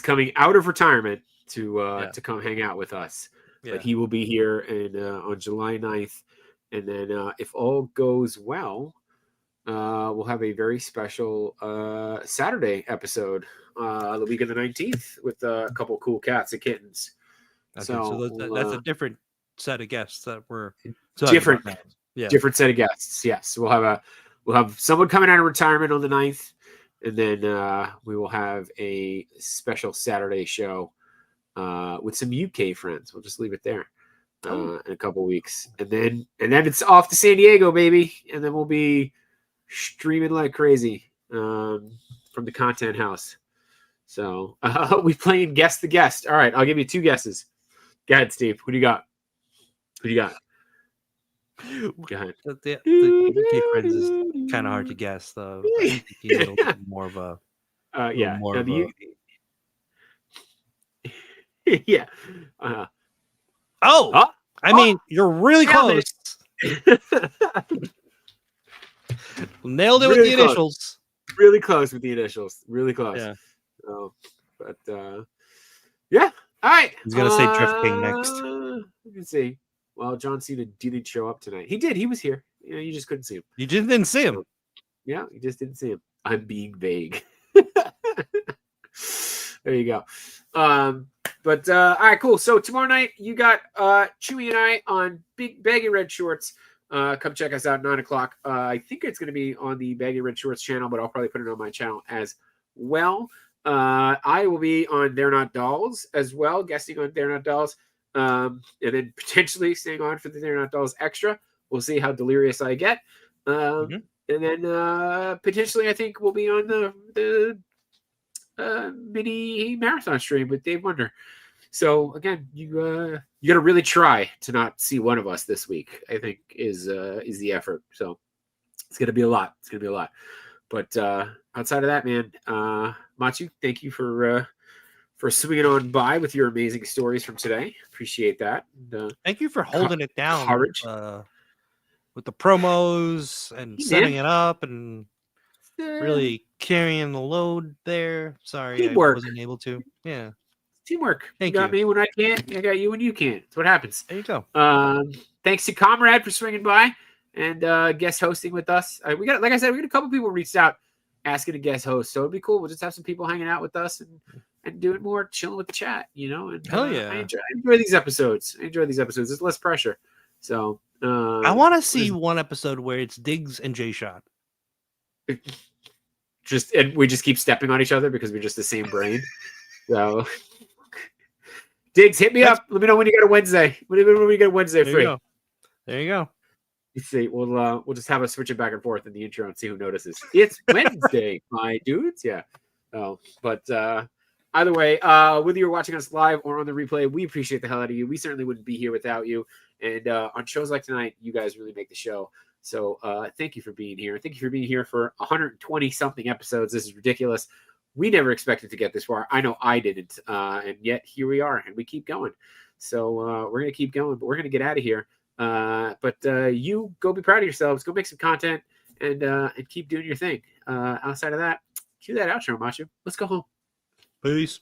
coming out of retirement to come hang out with us, but he will be here on July 9th. And then if all goes well, we'll have a very special Saturday episode the week of the 19th with a couple cool cats and kittens. Okay, so that's a different set of guests that we're different set of guests. Yes, we'll have someone coming out of retirement on the 9th, and then we will have a special Saturday show with some UK friends. We'll just leave it there. In a couple weeks, and then it's off to San Diego, baby, and then we'll be streaming like crazy from the content house. So we playing guess the guest. All right, I'll give you two guesses. Go ahead, Steve. Who do you got? Go ahead. The UK friends is kind of hard to guess, though. I think he's a little bit more of a. Yeah. More No, of a... Yeah. I mean, you're really close. Nailed it with the initials. Really close with the initials. Really close. Yeah. But yeah. All right. He's gonna say Drift King next. Let me see. Well, John Cena didn't show up tonight. He did. He was here. You know, you just couldn't see him. You just didn't see him. Yeah, you just didn't see him. I'm being vague. There you go. But all right, cool. So tomorrow night you got Chewy and I on Big Baggy Red Shorts. Come check us out 9:00. I think it's going to be on the Baggy Red Shorts channel, but I'll probably put it on my channel as well. I will be on They're Not Dolls as well, guesting on They're Not Dolls, and then potentially staying on for the They're Not Dolls extra. We'll see how delirious I get. And then potentially I think we'll be on the mini marathon stream with Dave Wonder. So again, you got to really try to not see one of us this week, I think is the effort. So it's gonna be a lot. It's gonna be a lot. But outside of that, man, Machu, thank you for swinging on by with your amazing stories from today. Appreciate that. And, thank you for holding it down. Courage. With the promos and setting it up and really carrying the load there. Sorry, teamwork. I wasn't able to. Yeah. Teamwork. Thank you. Got me when I can't. I got you when you can't. That's what happens. There you go. Thanks to Comrade for swinging by and guest hosting with us. We got, like I said, we got a couple people reached out asking to guest host. So it'd be cool. We'll just have some people hanging out with us and doing more chilling with the chat, you know. And hell yeah. I enjoy these episodes. There's less pressure. So I want to see one episode where it's Diggs and Jay Shot. And we just keep stepping on each other because we're just the same brain. So Diggs, hit me up. Let me know when you got a Wednesday. When you get a Wednesday free. There you go. Let's see. We'll just have us switch it back and forth in the intro and see who notices. It's Wednesday, my dudes. Yeah. But either way, whether you're watching us live or on the replay, we appreciate the hell out of you. We certainly wouldn't be here without you. And on shows like tonight, you guys really make the show. So thank you for being here. Thank you for being here for 120 something episodes. This is ridiculous. We never expected to get this far. I know I didn't. And yet here we are and we keep going. So we're going to keep going, but we're going to get out of here. But you go be proud of yourselves. Go make some content and keep doing your thing. Outside of that, cue that outro, Machu. Let's go home. Peace.